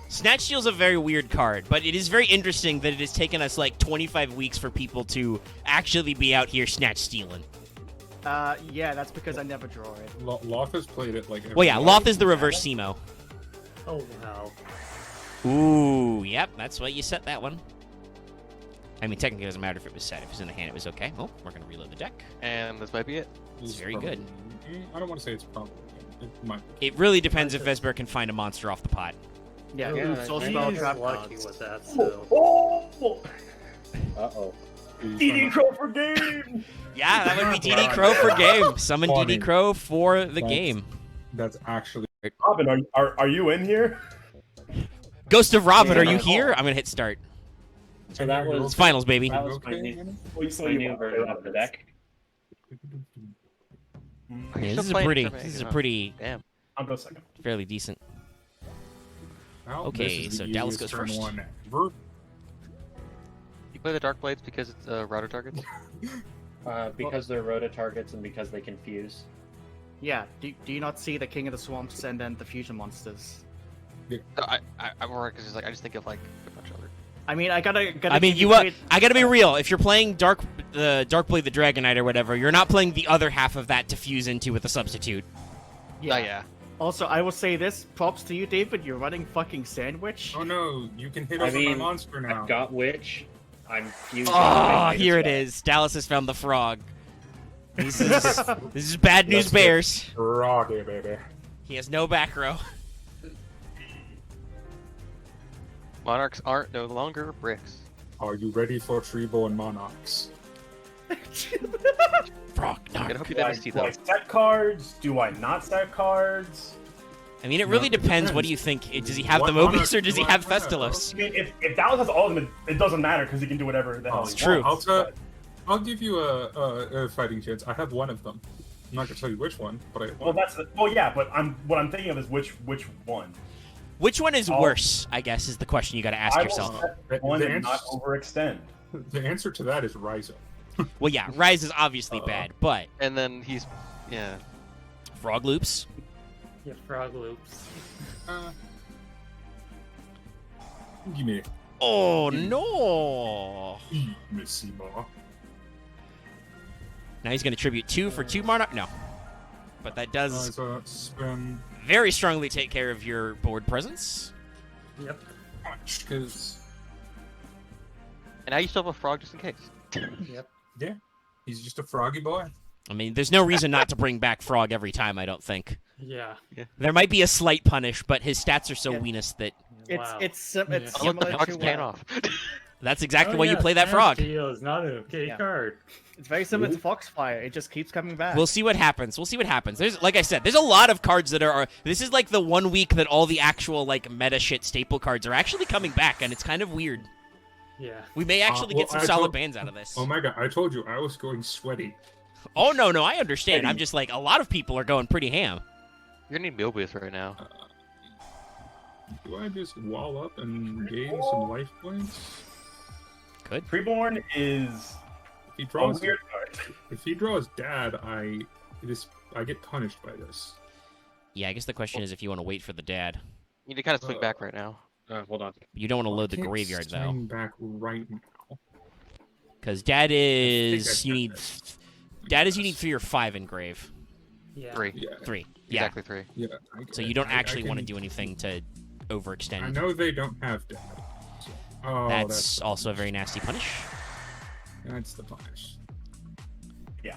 Snatch Steal's a very weird card, but it is very interesting that it has taken us like 25 weeks for people to actually be out here Snatch Stealing. Yeah, that's because I never draw it. Loth has played it like. Well, yeah, every Loth night. is the reverse Semo. Oh wow. Ooh, yep, that's why you set that one. I mean, technically, it doesn't matter if it was set. If it was in the hand, it was okay. Oh, we're going to reload the deck. And this might be it. It's very probably- good. I don't want to say it's probably. It might. It really depends if Vespairr can find a monster off the pot. Yeah, Yeah, soul he's spell He's trap lucky cards. with that, so. Oh! Uh-oh. DD Crow for game! Yeah, that would be DD Crow for game. Summon Funny. DD Crow for the That's- game. That's actually. Robin, are you in here? Ghost of Robin, Yeah. are you here? I'm going to hit start. So that It's was finals, baby. that was Okay, my new, Ian? Well, you my new version of the deck. Yeah, Still this is a playing pretty, Terminator, this is a huh? pretty, Damn. I'll go second. fairly decent. Well, Okay, this is so the Dallas easiest goes turn first. one ever. You play the Dark Blades because it's router targets? Because they're rota targets and because they confuse. Yeah, do you not see the King of the Swamps and then the fusion monsters? I'm more because I just think of like a bunch of other. I mean, I gotta I mean, give you. credit- I gotta be real. If you're playing Darkblade the Dragon Knight or whatever, you're not playing the other half of that to fuse into with a substitute. Yeah. Yeah. Also, I will say this: props to you, David. You're running fucking sandwich. Oh no, you can hit I us on mean, my monster now. I've got Witch. I'm fusing. Oh, here it is. Dallas has found the frog. This is bad news, Let's Bears. Froggy, baby. He has no back row. Monarchs aren't no longer bricks. Are you ready for Treeborn Monarchs? Frog. I Narc. hope you Do I, didn't see do I that. set cards? Do I not set cards? I mean, it No, really it depends. What depends. do you think? Does he have the What Mobius monarch or does he do I have have? Festalos? I mean, if Dallas has all of them, it doesn't matter because he can do whatever the hell It's he true. wants. I'll give you a fighting chance. I have one of them. I'm not gonna tell you which one, but I have Well, one. yeah, but what I'm thinking of is which one. Which one is Oh. worse? I guess is the question you got to ask I will yourself. set one The and not answer- overextend. The answer to that is Ryza. Well, yeah, Rise is obviously bad, but And then he's, yeah. Frog Loops. Yeah, frog loops. Give me Oh no! Missy Ma. Now he's going to tribute 2 for 2 Monarch. No, but that does Ryza, spin. very strongly take care of your board presence. Yep. Because And now you still have a frog just in case. Yep. yeah, he's just a froggy boy. I mean, there's no reason not to bring back Frog every time, I don't think. Yeah. There might be a slight punish, but his stats are so Yeah. weenus that It's Wow. it's Yeah. it's I'll let the similar frog's to pan off. that's exactly Oh, why you yeah, play that Sand frog. Steel is not an okay Yeah. card. it's very similar to Foxfire. It just keeps coming back. We'll see what happens. We'll see what happens. There's, like I said, there's a lot of cards that are. This is like the 1 week that all the actual like meta shit staple cards are actually coming back, and it's kind of weird. Yeah. We may actually well, get some I solid told- bans out of this. Oh my god, I told you I was going sweaty. Oh no, I understand. Eddie. I'm just like a lot of people are going pretty ham. You're gonna need Mobius right now. Do I just wall up and gain some life points? Good. Preborn is If he a draws, weird card. if he draws Dad, I get punished by this. Yeah, I guess the question is if you want to wait for the dad. You need to kind of swing back right now. Hold on. You don't want to load the I can't graveyard though, swing back right now. because dad is I you can need. Dad is you need 3 or 5 in grave. Yeah. 3. Yeah, 3. Yeah. Exactly 3. yeah. So you don't actually want to can- do anything to I overextend. know they don't have Dad. So, oh, That's also a very nasty punish. that's the punish. Yeah.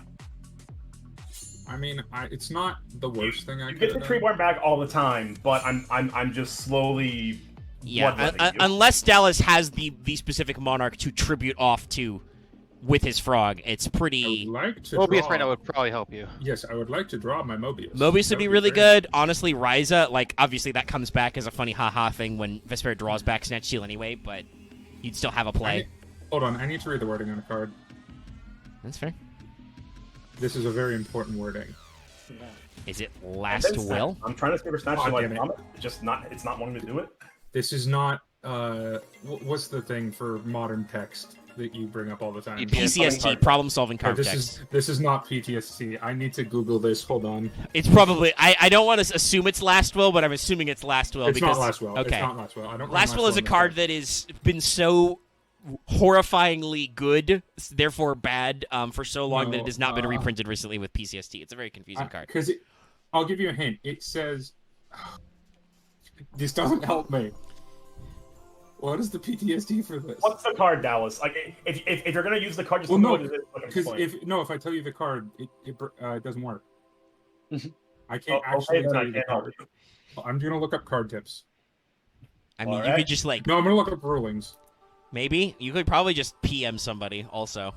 I mean, it's not the worst thing I You could get the have tree done. born back all the time, but I'm just slowly. Yeah, bloodletting you. unless Dallas has the specific monarch to tribute off to with his frog, it's I pretty. would like to Mobius draw... right now would probably help you. Yes, I would like to draw my Mobius. Mobius That would be really great. good. Honestly, Ryza, like obviously that comes back as a funny haha thing when Vespairr draws back Snatch Seal anyway, but you'd still have a play. Hold on, I need to read the wording on a card. That's fair. This is a very important wording. Is it And last then will? I'm trying to skip or snatch Oh, to like damn it. vomit. It's not wanting to do it. This is not. What's the thing for modern text that you bring up all the time? PCST, problem solving Yeah, card this text. is not PTSD. I need to Google this. Hold on. It's probably. I don't want to assume it's last will, but I'm assuming it's last will It's because not last will. Okay. It's not last will. I don't. Last will is a in the card deck. that has been so horrifyingly good, therefore bad, for so long that it has not been reprinted recently with PCST. It's a very confusing card. Because I'll give you a hint. It says. This doesn't help me. What is the PTSD for this? What's the card, Dallas? Like, if you're gonna use the card, just Well, tell me no, what it is. Like, Because explain. if I tell you the card, it doesn't work. I Oh, can't okay, actually then tell I you the can't help card. you. I'm gonna look up card tips. I mean, you Alright. could just like No, I'm gonna look up rulings. maybe you could probably just PM somebody also,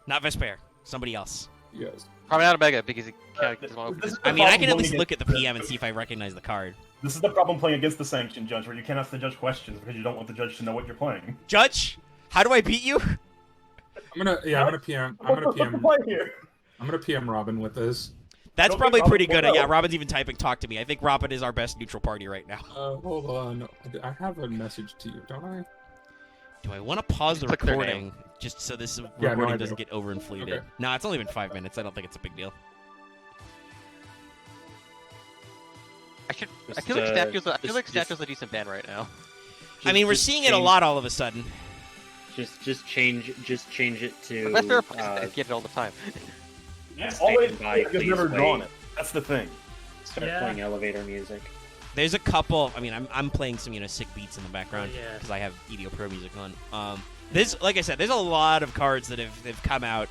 not Vespairr, somebody else. Yes. Probably not a mega because he can't. This Well, is the I mean, I problem can at going least look at the against PM and see if I recognize the card. This is the problem playing against the sanctioned judge, where you can't ask the judge questions because you don't want the judge to know what you're playing. Judge, how do I beat you? I'm gonna PM. What's the play here? I'm gonna PM Robin with this. That's Don't probably get pretty Robin good. pulled Yeah, out. Robin's even typing talk to me. I think Robin is our best neutral party right now. Hold on. I have a message to you, don't I? Do I want to pause the Click their recording just so this no, recording I doesn't do. get overinflated? Okay. No, it's only been 5 minutes. I don't think it's a big deal. I feel like Statue's a decent ban right now. I mean, we're seeing it a lot all of a sudden. Just change it to. But that's fair. I get it all the time. Yeah, Stand always by, because please never wait. drawn it. That's the thing. Start Yeah. playing elevator music. There's a couple. I mean, I'm playing some sick beats in the background Yeah. because I have EDO Pro music on. There's like I said, there's a lot of cards that have come out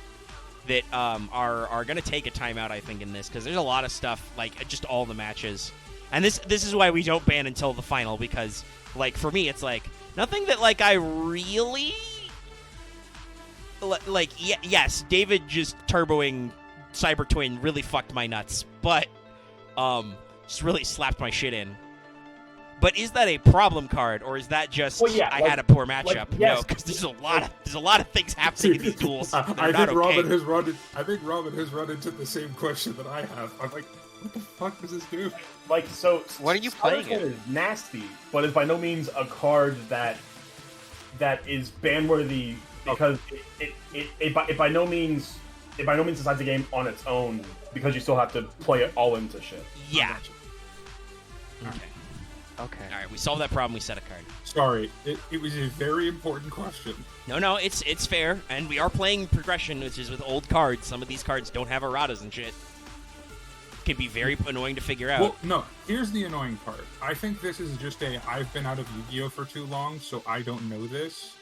that are gonna take a timeout. I think in this because there's a lot of stuff like just all the matches, and this is why we don't ban until the final because like for me it's like nothing that like I really like. Yes, David just turboing Cyber Twin really fucked my nuts, but just really slapped my shit in. But is that a problem card, or is that just Well, yeah, I like- had a poor matchup? yes. No, because there's a lot of things happening in these duels. that are I not think okay. I think Robin has run into the same question that I have. I'm like, what the fuck does this do? Like, so. When are you playing Cyberpunk it? is nasty, but is by no means a card that is ban worthy because it by no means decides the game on its own because you still have to play it all into shit. Yeah. Okay. Okay. All right, we solved that problem. We set a card. Sorry, it was a very important question. No, it's fair, and we are playing progression, which is with old cards. Some of these cards don't have erratas and shit. can be very annoying to figure out. Well, no. Here's the annoying part. I think this is just I've been out of Yu-Gi-Oh for too long, so I don't know this.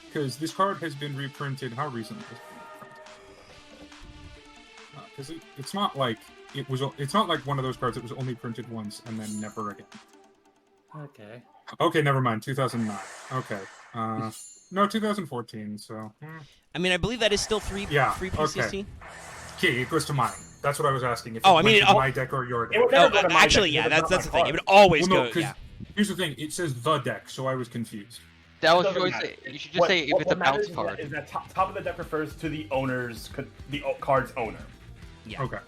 Because this card has been reprinted. How recently has it been reprinted? Because it's not like it was. It's not like one of those cards that was only printed once and then never again. Okay. Okay, never mind. 2009. Okay. No, 2014. So. I mean, I believe that is still free PCC. Okay. Okay, it goes to mine. That's what I was asking. If Oh, it I mean, went to my deck or your deck. It would never go to my actually, deck, yeah, because that's it's the not thing. my It would card. always Well, no, go. because Yeah. here's the thing. It says the deck, so I was confused. That was Doesn't always matter. you should just say if it's a bounce matters card. is that top of the deck refers to the owner's card's owner. Yeah. Okay.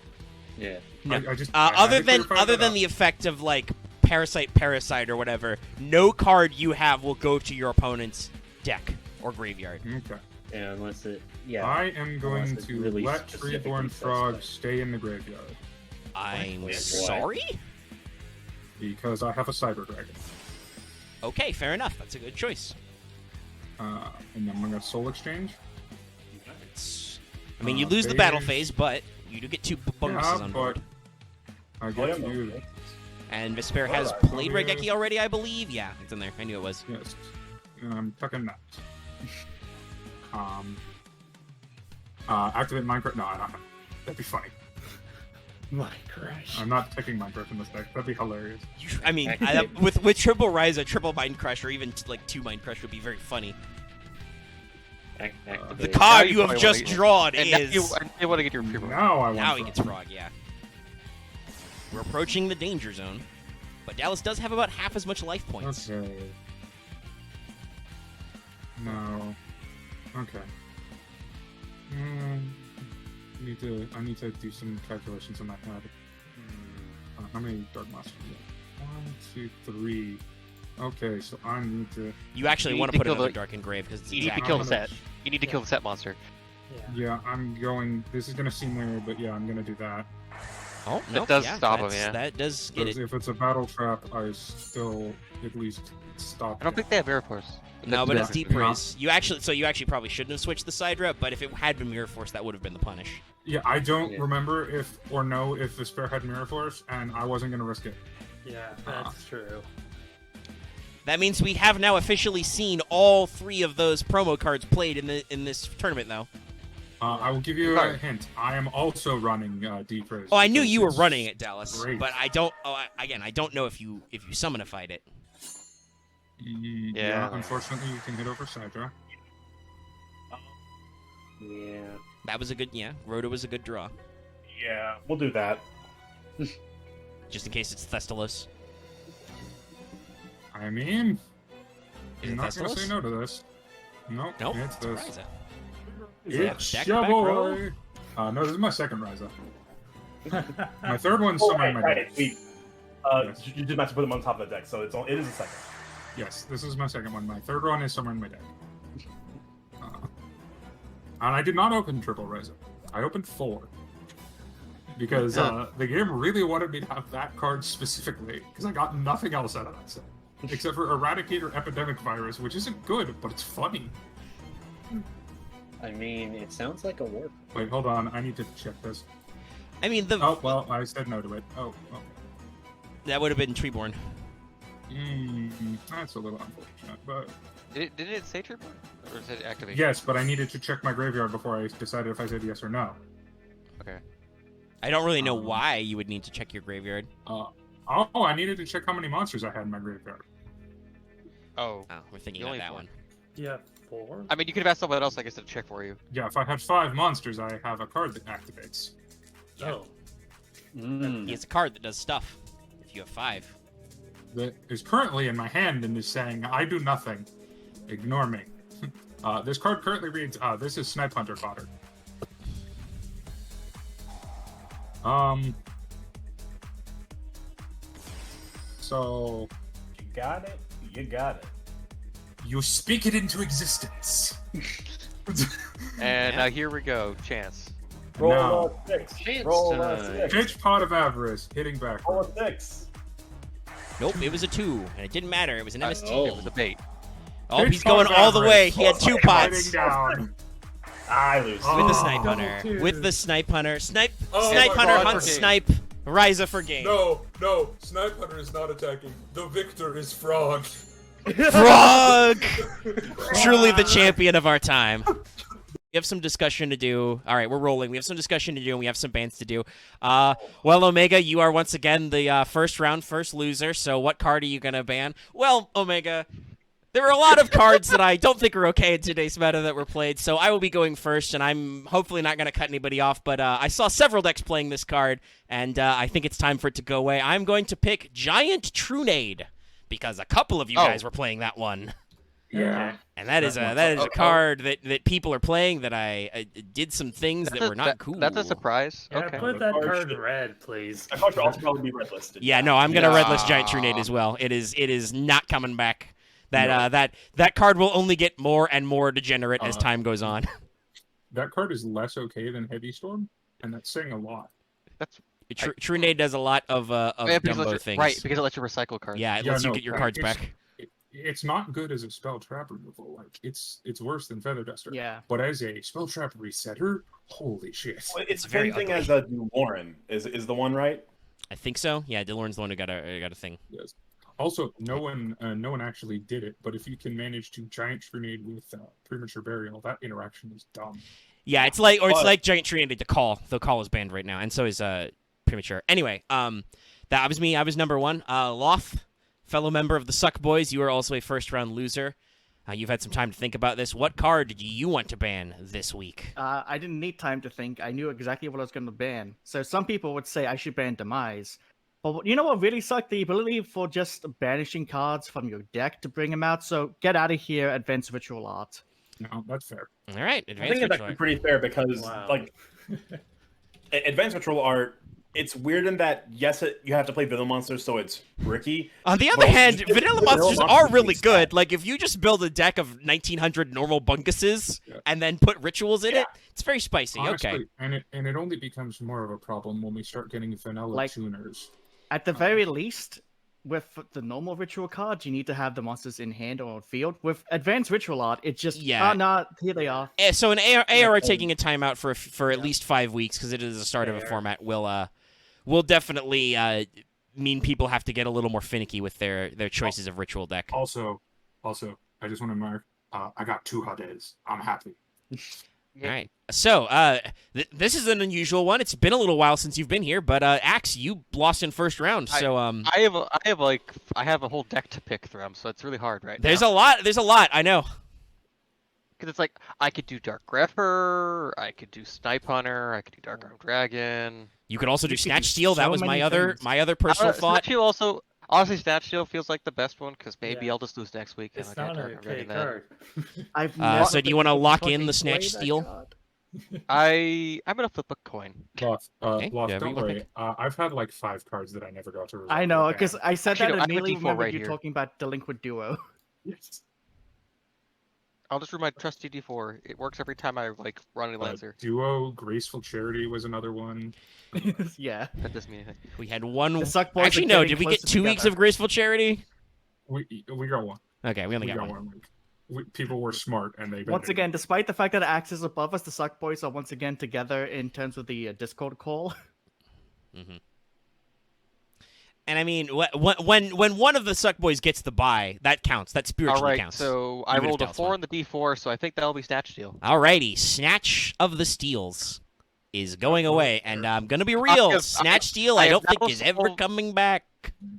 Yeah. No. I just Other had to clarify that than up. the effect of like parasite or whatever, no card you have will go to your opponent's deck or graveyard. Okay. Yeah, unless it. Yeah. I am going Unless it to really let specifically Treeborn Frog specifies. stay in the graveyard I'm Wait, what? sorry. because I have a Cyber Dragon. Okay, fair enough. That's a good choice. And then I'm gonna Soul Exchange. I mean, you lose the battle Beige. phase, but you do get 2 bonuses Yeah, on but board. I Oh, get yeah, to no, use okay. And Vespairr has Alright, played well, Regeki already, I believe. Yeah, it's in there. I knew it was. yes. And I'm tucking that. Activate Minecraft. No, I don't have. That'd be funny. Minecraft. I'm not taking Minecraft in this deck. That'd be hilarious. I mean, with triple Rise, a triple Mind Crush, or even like 2 Mind Crush would be very funny. The Activate. card you you have probably just wanna get- drawn And now is. you want to get your pre-roll. Now I want. Now he Frog. gets Frog, yeah. We're approaching the danger zone. But Dallas does have about half as much life points. Okay. No. Okay. I need to do some calculations on my head. How many Dark Monsters do we have? 1, 2, 3. Okay, so I need to. You actually You want need to to put kill another the- Dark Engrave because it's You need to exactly kill the how set. much- You need to kill the set monster. Yeah. Yeah, I'm going. This is gonna seem weird, but yeah, I'm gonna do that. Oh, no, does yeah, stop him, that's- yeah. That does get Because it. if it's a battle trap, I still at least stop. I don't it. think they have Mirror Force. No, but it's Yeah. Deep Raise. You actually probably shouldn't have switched the side rep, but if it had been Mirror Force, that would have been the punish. Yeah, I don't Yeah. remember if or know if Vespairr had Mirror Force, and I wasn't gonna risk it. Yeah, that's true. That means we have now officially seen all 3 of those promo cards played in this tournament, though. I will give you a Sorry. hint. I am also running Deep Raise. Oh, I knew because you were it's running it, Dallas, great. but I don't. I don't know if you summonified it. Yeah, unfortunately, you can hit over Sidra. Yeah. That was a good. Yeah, Rhoda was a good draw, Yeah, we'll do that. just in case it's Thestalos. I mean, Is I'm it not gonna Thestalos? say no to this. Nope, Nope, it's it's this. Ryza. It's Deck your back row? boy. No, this is my second Ryza. My third one's somewhere in my deck. Wait. You just have to put them on top of the deck, so it is a second. Yes, this is my second one. My third one is somewhere in my deck. And I did not open Triple Ryza. I opened 4. Because the game really wanted me to have that card specifically, because I got nothing else out of that set. Except for Eradicator Epidemic Virus, which isn't good, but it's funny. I mean, it sounds like a warp. Wait, hold on. I need to check this. I mean, Oh, well, I said no to it. Oh. that would have been Treeborn. That's a little unfortunate, but... Did it say Trooper? Or is it activation? Yes, but I needed to check my graveyard before I decided if I said yes or no. Okay. I don't really know why you would need to check your graveyard. I needed to check how many monsters I had in my graveyard. Oh. Oh, we're thinking You about only that four. one. Yeah, 4. I mean, you could have asked someone else, I guess, to check for you. Yeah, if I had 5 monsters, I have a card that activates. Oh. It's a card that does stuff. If you have 5. That is currently in my hand and is saying, I do nothing. Ignore me. This card currently reads, this is Snipe Hunter fodder. So... You got it. You got it. You speak it into existence. And now here we go. Chance. Roll No. a 6. Chance Roll a time. 6. Pitch Pot of Avarice, hitting back. Roll a 6. Nope, it was a 2, and it didn't matter. It was an MST. oh. It was a bait. Oh, he's going all the way. He had 2 pots. Down. I lose. With the Oh. Snipe Hunter. Double With the Snipe Hunter. Snipe Oh Snipe my Hunter God. hunts For game. Snipe. Ryza for game. No, Snipe Hunter is not attacking. The victor is Frog. Frog! Truly the champion of our time. We have some discussion to do. All right, we're rolling. We have some discussion to do, and we have some bans to do. Well, Omega, you are once again the first round first loser, so what card are you going to ban? Well, Omega, there are a lot of cards that I don't think are okay in today's meta that were played, so I will be going first, and I'm hopefully not going to cut anybody off, but I saw several decks playing this card, and I think it's time for it to go away. I'm going to pick Giant Trunade, because a couple of you guys were playing that one. Yeah. And that is a card that people are playing that I did some things that were not cool. That's a surprise. Yeah, Okay. put that card in red, please. That card should also probably be red listed. Yeah, no, I'm gonna red list Giant Yeah. Trunade as well. It is not coming back. That card will only get more and more degenerate as time goes on. That card is less okay than Heavy Storm, and that's saying a lot. That's Trunade does a lot of yeah, because it Dumbo lets you- things. right because it lets you recycle cards. Yeah, it Yeah, lets you no, get your like, cards it's- back. It's not good as a spell trap removal. Like it's worse than Feather Duster. Yeah. But as a spell trap resetter, holy shit. Well, it's the Very same thing ugly. as Warren is the one, right? I think so. Yeah, Delorn's the one who got a thing. Yes. Also, no one actually did it. But if you can manage to Giant Trunade with Premature Burial, that interaction is dumb. Yeah, it's like But- like Giant Trunade. The call is banned right now, and so is Premature. Anyway, that was me. I was number one. Loth, fellow member of the Suck Boys, you are also a first round loser. You've had some time to think about this. What card did you want to ban this week? I didn't need time to think. I knew exactly what I was going to ban. So some people would say I should ban Demise. But you know what really sucked? The ability for just banishing cards from your deck to bring them out. So get out of here, Advanced Ritual Art. No, that's fair. All right, I Advanced think it's Ritual. actually pretty fair because Wow. like Advanced Control Art, it's weird in that yes, you have to play Vanilla Monsters, so it's bricky. On the other But hand, it's- vanilla vanilla monsters monsters are really can good. stack. Like if you just build a deck of 1900 normal bunkuses Yeah. and then put rituals in it, it's very spicy. Honestly, Okay. and it only becomes more of a problem when we start getting vanilla Like- tuners. At the very least, with the normal ritual cards, you need to have the monsters in hand or on field. With Advanced Ritual Art, it just Yeah. nah, here they are. So an AR taking a timeout for at least 5 weeks because it is the start of a format will definitely mean people have to get a little more finicky with their choices of ritual deck. Also, I just want to mark. I got 2 Hades. I'm happy. All right. So, this is an unusual one. It's been a little while since you've been here, but Axe, you lost in first round. So, I have a whole deck to pick from, so it's really hard right there's now. a lot. I know. Because it's like I could do Dark Grepper, I could do Snipe Hunter, I could do Dark Arm Dragon. You could also do You could Snatch do Steal. That so was my many other things. personal thought. Snatch Steal also, honestly, Snatch Steal feels like the best one because maybe Yeah. I'll just lose next week. and It's I'll not get an Dark Arm okay Dragon then. card. I've So never do you want to lock in fucking the Snatch played that Steal? card. I'm gonna flip a coin. Loth, Okay, Loth, yeah, don't you wanna worry. I've had like 5 cards that I never got to resolve. I know, or ban. because I said Actually, that no, I and have a immediately D4 remembered right you here. talking about Delinquent Duo. Yes. I'll just root my trusty D4. It works every time I like run a Lancer. Duo, Graceful Charity was another one. Yeah. That doesn't mean anything. We had one. The Suck Boys are Actually, no. getting Did we get closer 2 weeks together. of Graceful Charity? We got one. Okay, we only We got got one. one. People were smart and they Once banned it. again, despite the fact that Axe is above us, the Suck Boys are once again together in terms of the Discord call. And I mean, when one of the Suck Boys gets the bye, that counts. That All spiritually right, counts. so I Even if rolled a Dal's 4 won. on the D4, so I think that'll be Snatch Steal. Alrighty, Snatch of the Steals is going away, and I'm gonna be real. have- Snatch Steal, I I have don't think now is ever solved- coming back.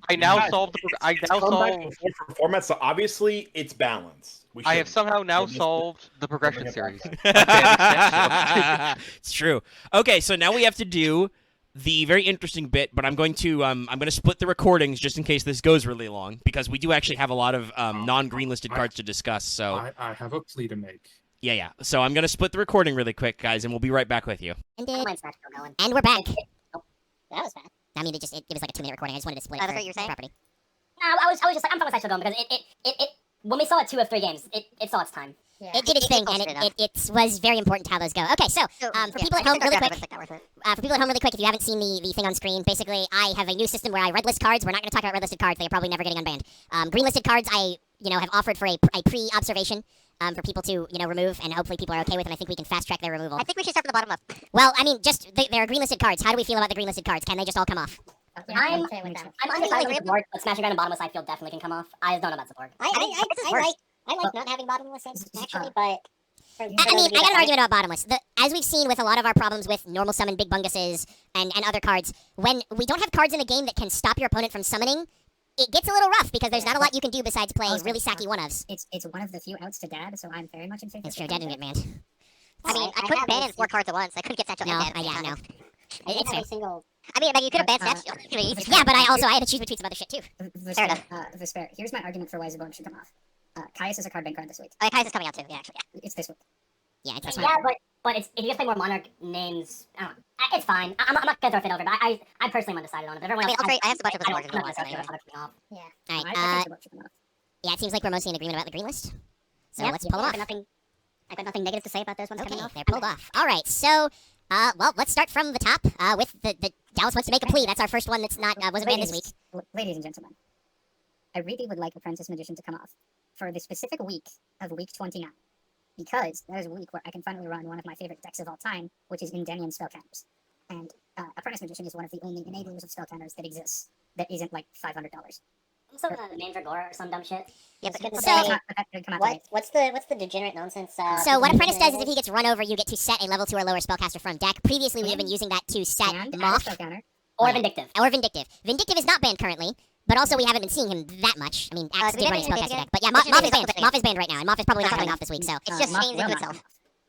I now Guys, solved. I It's now come back solved. before for formats, so obviously it's balanced. We I have shouldn't. somehow now We'll just- solved the progression bring it series. back. It's true. Okay, so now we have to do the very interesting bit, but I'm going to split the recordings just in case this goes really long because we do actually have a lot of non-green listed cards to discuss. So I have a plea to make. yeah. So I'm gonna split the recording really quick, guys, and we'll be right back with you. And we're back. Oh, that was fast. I mean, it was like a 2-minute recording. I just wanted to split it for you're saying? property. No, I was just like, I'm fine with Sideshow going because it when we saw it 2 of 3 games, it saw its time. Yeah. It did its thing, and it was very important how those go. Okay, so for people at home, really quick. For people at home, really quick, if you haven't seen the thing on screen, basically, I have a new system where I red list cards. We're not going to talk about red listed cards; they're probably never getting unbanned. Green listed cards, I have offered for a pre-observation for people to, remove, and hopefully people are okay with, and I think we can fast track their removal. I think we should start from the bottom up. Well, I mean, just there are green listed cards. How do we feel about the green listed cards? Can they just all come off? I'm undecided with Borg, but smashing around and bottomless I feel definitely can come off. I just don't know about support. I like not having bottomless actually, but. I mean, I got an argument about bottomless. As we've seen with a lot of our problems with normal summon big bunguses and other cards, when we don't have cards in the game that can stop your opponent from summoning, it gets a little rough because there's not a lot you can do besides play really sacky one-ofs. It's one of the few outs to Dad, so I'm very much in favor. It's true, Dad didn't get banned. I mean, I couldn't ban 4 cards at once. I couldn't get Satchel and Dad. No. It's fair. I mean, you could have banned Satchel. Yeah, but I had to choose between some other shit too. Fair enough. Vespairr, here's my argument for why Zabon should come off. Caius is a card bank card this week. Oh, Caius is coming out too. Yeah, actually. Yeah. It's this week. Yeah, it's Yeah, but it's, if you just play more Monarch names, I don't know. It's fine. I'm not gonna throw Fit over, but I personally am undecided on it. But everyone else, I have a bunch of I them. don't know. Yeah. All right. Yeah, it seems like we're mostly in agreement about the green list. So let's pull them off. I got nothing negative to say about those ones coming off. They're pulled off. All right, so well, let's start from the top with the Dallas wants to make a plea. That's our first one that's not wasn't banned this week. Ladies and gentlemen, I really would like Apprentice Magician to come off for the specific week of week 29. Because that is a week where I can finally run one of my favorite decks of all time, which is Endymion Spellcounters. And Apprentice Magician is one of the only enablers of Spellcounters that exists that isn't like $500. So named Dragora or some dumb shit. Yeah, but what's the degenerate nonsense? So what Apprentice does is if he gets run over, you get to set a level 2 or lower spellcaster from deck. Previously, we have been using that to set Moth or Vindictive. Vindictive is not banned currently. But also, we haven't been seeing him that much. I mean, Axe did run his spellcaster deck. But yeah, Moth is banned. Moth is banned right now, and Moth is probably not coming off this week, so. It just changes to itself.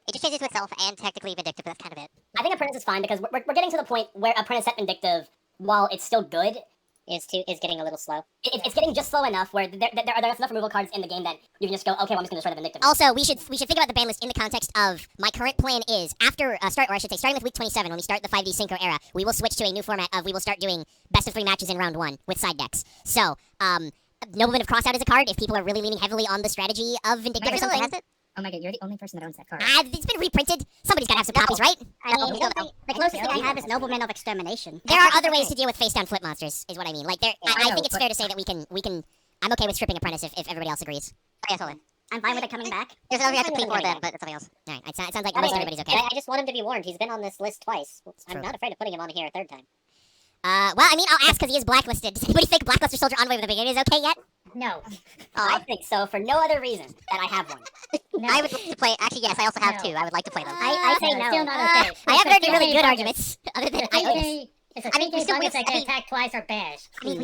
It just changes to itself, and technically Vindictive, but that's kind of it. I think Apprentice is fine, because we're getting to the point where Apprentice set Vindictive, while it's still good, is getting a little slow. It's getting just slow enough where there are enough removal cards in the game that you can just go, okay, well, I'm just going to destroy the Vindictive. Also, we should think about the ban list in the context of my current plan is after starting with week 27 when we start the 5D Synchro era, we will switch to a new format of we will start doing best of 3 matches in round 1 with side decks. So, Nobleman of Crossout is a card if people are really leaning heavily on the strategy of Vindictive or something. Has it? Oh my god, you're the only person that owns that card. It's been reprinted. Somebody's got to have some copies, right? I mean, the closest thing I have is Nobleman of Extermination. There are other ways to deal with face-down flip monsters, is what I mean. Like, I think it's fair to say that we can. I'm okay with stripping Apprentice if everybody else agrees. Yeah, totally. I'm fine with it coming back. There's another to plea for them, but it's something else. All right, it sounds like most everybody's okay. I just want him to be warned. He's been on this list twice. I'm not afraid of putting him on here a third time. Well, I mean, I'll ask because he is blacklisted. Does anybody think Blackluster Soldier Envoy with the beginning is okay yet? No. I think so, for no other reason that I have one. No. I would like to play. Actually, yes, I also have 2. I would like to play them. I say no. Still not okay. I haven't heard any really good arguments other than It's a 3K bonus that can attack twice or bash. I mean,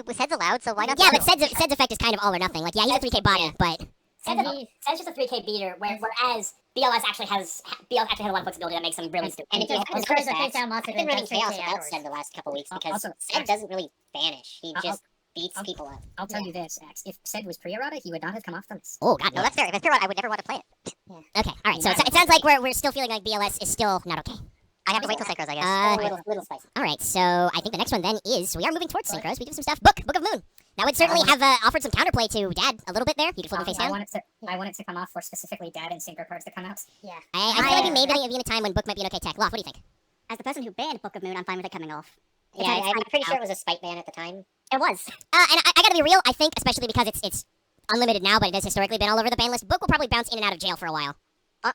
we Sed's allowed, so why not? Yeah, but Sed's effect is kind of all or nothing. Like, yeah, he's a 3K body, but Sed's just a 3K beater, whereas BLS actually has a lot of flexibility that makes him really stupid. And if you have his face-down monster, I've been running Chaos without Sed the last couple weeks because Sed doesn't really vanish. He just beats people up. I'll tell you this, Axe. If Sed was pre-errata, he would not have come off the list. Oh, God, no, that's fair. If it's pre-errata, I would never want to play it. Yeah. Okay, all right. So it sounds like we're still feeling like BLS is still not okay. I have to wait till Synchros, I guess. Little spicy. All right, so I think the next one then is we are moving towards Synchros. We do some stuff. Book of Moon. That would certainly have offered some counterplay to Dad a little bit there. You could flip him face down. I want it to come off for specifically Dad and Synchro cards to come out. Yeah. I feel like we may be in a time when Book might be an okay tech. Loth, what do you think? As the person who banned Book of Moon, I'm fine with it coming off. Yeah, I'm pretty sure it was a spite ban at the time. It was. And I gotta be real, I think, especially because it's unlimited now, but it has historically been all over the ban list, Book will probably bounce in and out of jail for a while.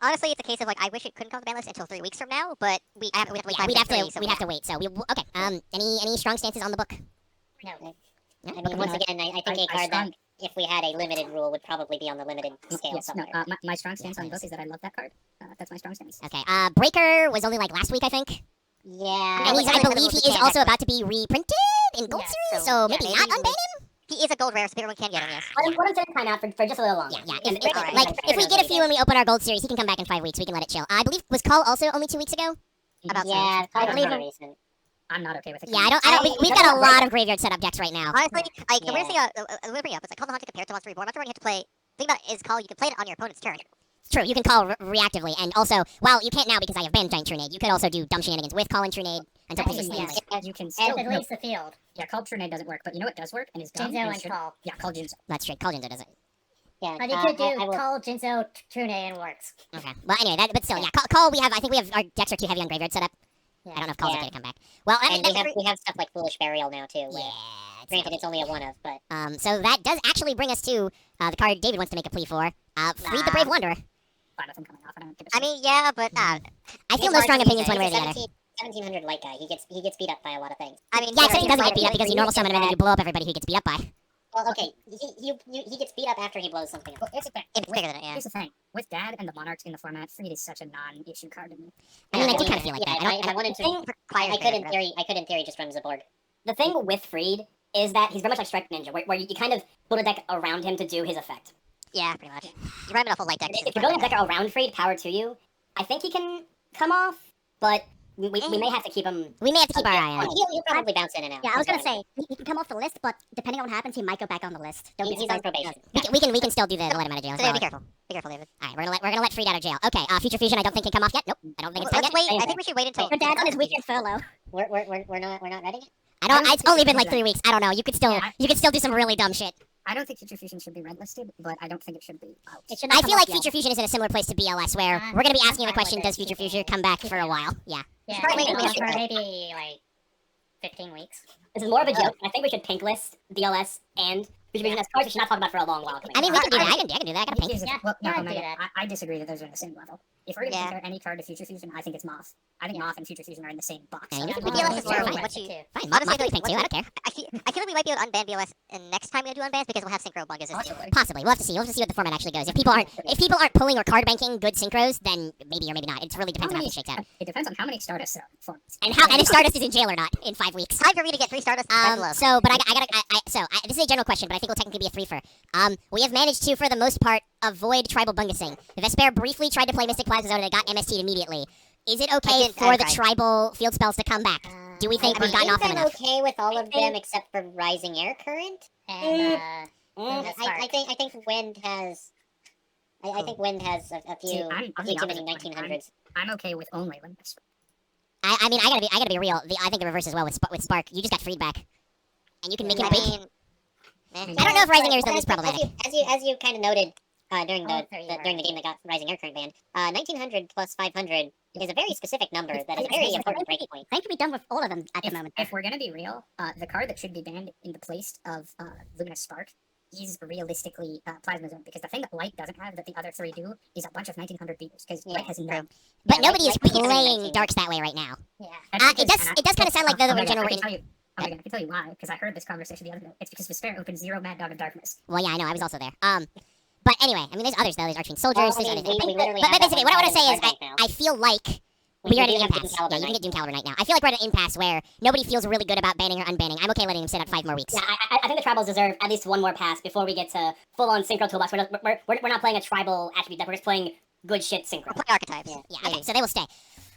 Honestly, it's a case of I wish it couldn't come to the ban list until 3 weeks from now, but we'd have to wait. We'd have to wait. So okay. Any strong stances on the Book? No. I mean, once again, I think a card that if we had a limited rule would probably be on the limited scale somewhere. No, my strong stance on Book is that I love that card. That's my strong stance. Okay. Breaker was only last week, I think. Yeah. And I believe he is also about to be reprinted in Gold Series, so maybe not unban him. He is a gold rare, so everyone can get him, yes. What I'm saying time out for just a little longer. Yeah. If we get a few when we open our Gold Series, he can come back in 5 weeks. We can let it chill. I believe was Call also only 2 weeks ago. I believe him. I'm not okay with it. Yeah, we've got a lot of graveyard setup decks right now. Honestly, the weird thing we'll bring up is Call the Haunted compared to Monster Reborn. Monster Reborn, you have to play. Think about it is Call. You can play it on your opponent's turn. It's true. You can call reactively, and also, well, you can't now because I have banned Giant Trunade. You could also do dumb shenanigans with Call and Trunade until you can still it leaves the field. Yeah, Call Trunade doesn't work, but you know what does work and is dumb. Jinzo and Call. Yeah, Call Jinzo. That's true. Call Jinzo does it. Yeah, but you could do Call Jinzo Trunade and works. Okay. Well, anyway, but still, yeah. Call. I think we have our decks are too heavy on graveyard setup. Yeah. I don't know if Call's okay to come back. Well, and we have stuff like Foolish Burial now too. Yeah, Granted, it's only a one of, but So that does actually bring us to the card David wants to make a plea for. Freed the Brave Wanderer. Fine with him coming off. I don't give a I shit. mean, yeah, but I feel it's no hard strong to opinions say. one way or He's the a other. 1700 light guy. He gets beat up by a lot of things. I mean, Yeah, except he he's doesn't light, get beat up because you normal summon him and then you blow up everybody who gets beat up by. Well, okay, he gets beat up after he blows something up. Well, here's the thing. It's bigger than it, yeah. Here's the thing. With Dad and the Monarchs in the format, Freed is such a non-issue card to me. I mean, I do kind of feel like yeah, that. if I wanted to, I could in theory just run Zaborg. The thing with Freed is that he's very much like Strike Ninja, where you kind of build a deck around him to do his effect. Yeah, pretty much. You run him in a full light deck. If you're building a deck around Freed, power to you. I think he can come off, but we may have to keep him. We may have to keep our eye on it. He'll probably bounce in and out. Yeah, I was gonna say he can come off the list, but depending on what happens, he might go back on the list. He's on probation. We can still do the let him out of jail. So as well. be careful. Be careful, David. All right, we're gonna let Freed out of jail. Okay, Future Fusion I don't think can come off yet. Nope, I don't think it's time Let's yet. wait. I think we should wait until. Your dad's on his weekend furlough. We're not ready yet. It's only been like 3 weeks. I don't know. You could still do some really dumb shit. I don't think Future Fusion should be red listed, but I don't think it should be out. I feel like Future Fusion is in a similar place to BLS, where we're gonna be asking the question: does Future Fusion come back for a while? Yeah. Yeah, for maybe like 15 weeks. This is more of a joke. I think we should pink list DLS and Future Vision as cards we should not talk about for a long while. I mean, we can do that. I can do that. I got a pink. Well, no, Yeah, Omega, do that. I disagree that those are on the same level. If we're going to compare any card to Future Fusion, I think it's Moth. I think Moth and Future Fusion are in the same box. I mean, The DLS is more fine. what you. Fine, Honestly, Moth pink too. I don't care. I feel like we might be able to unban BLS and next time we do unbans because we'll have synchro bungas. Possibly. We'll have to see. We'll have to see what the format actually goes. If people aren't pulling or card banking good synchros, then maybe or maybe not. It really depends on how it shakes out. It depends on how many Stardust are in formats. And if Stardust is in jail or not in 5 weeks. Time for me to get 3 Stardust. This is a general question, but I think it'll technically be a 3 for. We have managed to, for the most part, avoid tribal bungusing. Vespairr briefly tried to play Mystic Plasma Zone and it got MST'd immediately. Is it okay for the tribal field spells to come back? Do we think we've gotten off them I'm enough? okay with all of them except for Rising Air Current. And I think Wind has. I think Wind has a few too many 1900s. I'm okay with only limits. I mean, I gotta be real. I think the reverse as well with Spark. You just got freed back, and you can make him big. I don't know if Rising Air is the least problematic. As you kind of noted during the game that got Rising Air Current banned, 1900 plus 500 is a very specific number that is a very important breaking point. I think we're done with all of them at the moment. If we're going to be real, the card that should be banned in the place of Luminous Spark is realistically Plasma Zone, because the thing that Light doesn't have that the other 3 do is a bunch of 1900 beaters, because Light has none. But nobody is playing Darks that way right now. Yeah. It does kind of sound like the original. I can tell you why, because I heard this conversation the other day. It's because Vespairr opened 0 Mad Dog of Darkness. Well, yeah, I know. I was also there. But anyway, I mean, there's others though. There's Archfiend Soldiers. Well, I mean, there's other we things. literally But have basically, what I want to say is, right now. I feel like we're at an impasse. Yeah, you can get Doom Caliber Knight now. I feel like we're at an impasse where nobody feels really good about banning or unbanning. I'm okay letting him sit out 5 more weeks. Yeah, I think the tribals deserve at least one more pass before we get to full-on synchro toolbox. We're not playing a tribal attribute deck. We're just playing good shit synchro. We're playing archetypes. Yeah. Okay, so they will stay.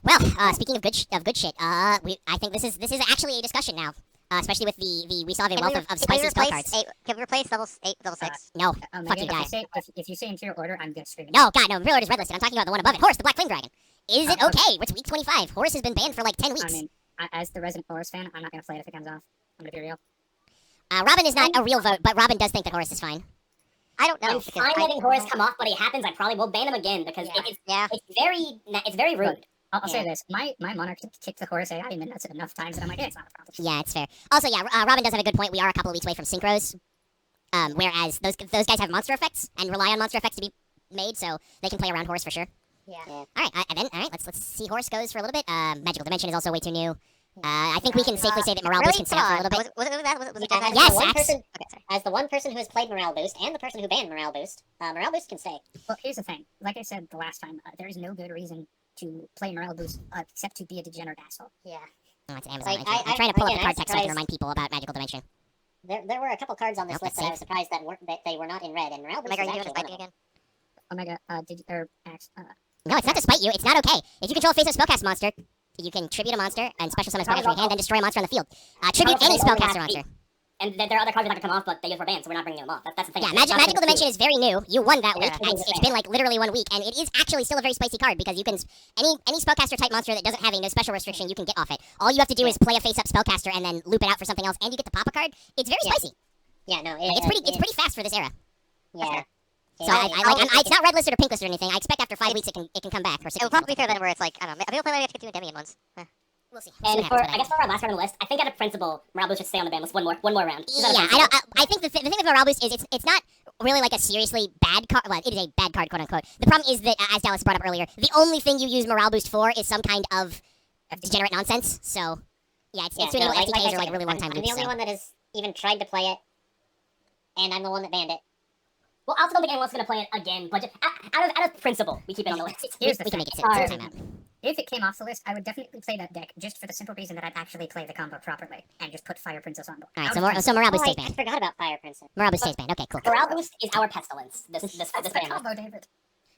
Well, speaking of good shit, I think this is actually a discussion now. Especially with we still have a wealth of spicy spell cards. Can we replace level 6? No, fuck you, die. If you say Imperial Order, I'm gonna scream. No, God, no, Imperial Order is red listed. I'm talking about the one above it. Horus, the Black Flame Dragon. Is it okay? It's week 25. Horus has been banned for like 10 weeks. I mean, as the resident Horus fan, I'm not gonna play it if it comes off. I'm gonna be real. Robin is not a real vote, but Robin does think that Horus is fine. I don't know. I'm fine letting Horus come off, but he happens. I probably will ban him again because it's very rude. I'll say this: my Monarch kicked the Horus AI minutes enough times that I'm like, it's not a problem. Yeah, it's fair. Also, yeah, Robin does have a good point. We are a couple of weeks away from synchros, whereas those guys have monster effects and rely on monster effects to be made, so they can play around Horus for sure. Yeah. All right, let's see Horus goes for a little bit. Magical Dimension is also way too new. I think we can safely say that Morale Boost can sit out for a little bit. Was it Yes, as the one person who has played Morale Boost and the person who banned Morale Boost can stay. Well, here's the thing. Like I said the last time, there is no good reason to play Morale Boost except to be a degenerate asshole. Yeah. Oh, it's Amazon. I'm trying to pull up the card text so I can remind people about Magical Dimension. There were a couple cards on this list that I was surprised that they were not in red, and Morale Boost Omega, is are you actually doing one of them. Omega, No, it's not to spite you. It's not okay. If you control a face-up spellcast monster, you can tribute a monster and special summon a spell from your hand, then destroy a monster on the field. Tribute any spellcaster monster. And there are other cards that can come off, but they just were banned, so we're not bringing them off. That's the thing. Yeah, Magical Dimension is very new. You won that week. It's been like literally 1 week, and it is actually still a very spicy card because you can any spellcaster type monster that doesn't have no special restriction, you can get off it. All you have to do is play a face-up spellcaster and then loop it out for something else, and you get to pop a card. It's very spicy. Yeah, no, it's pretty fast for this era. Yeah. So it's not red listed or pink listed or anything. I expect after 5 weeks it can come back. Or 6 it would probably be fair then where it's like, I don't know, maybe we'll play like I get to do Endymion ones. We'll see. And for I guess for our last card on the list, I think out of principle, Morale Boost should stay on the ban list one more round. Yeah, I think the thing with Morale Boost is it's not really like a seriously bad card. Well, it is a bad card, quote unquote. The problem is that, as Dallas brought up earlier, the only thing you use Morale Boost for is some kind of degenerate nonsense. So, yeah, it's doing little FTKs or like really long time I'm the only one that has even tried to play it, and I'm the one that banned it. Well, I also don't think anyone's going to play it again, but just, out of principle, we keep it on the list. We can make it sit. If it came off the list, I would definitely play that deck just for the simple reason that I'd actually play the combo properly and just put Fire Princess on board. Alright, so Morale Boost stays I banned. forgot about Fire Princess. Morale Boost stays banned. Okay, cool. Morale Boost is our pestilence. This That's the ban combo, David.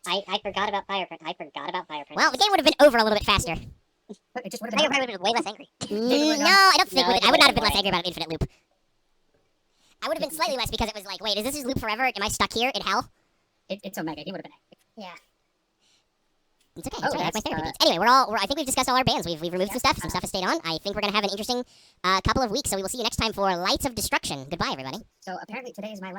I forgot about Fire Princess. I forgot about Fire Princess. Well, the game would have been over a little bit faster. It just would I have would have been way less angry. No, I don't think No, I would not have been it less angry about an infinite loop. I would have been slightly less because it was like, wait, is this just loop forever? Am I stuck here in hell? It's Omega. He would have been angry. Yeah. It's okay. It's okay. That's my therapy beats. Anyway, I think we've discussed all our bans. We've removed some stuff. Some stuff has stayed on. I think we're gonna have an interesting couple of weeks. So we will see you next time for Lights of Destruction. Goodbye, everybody. So apparently today is my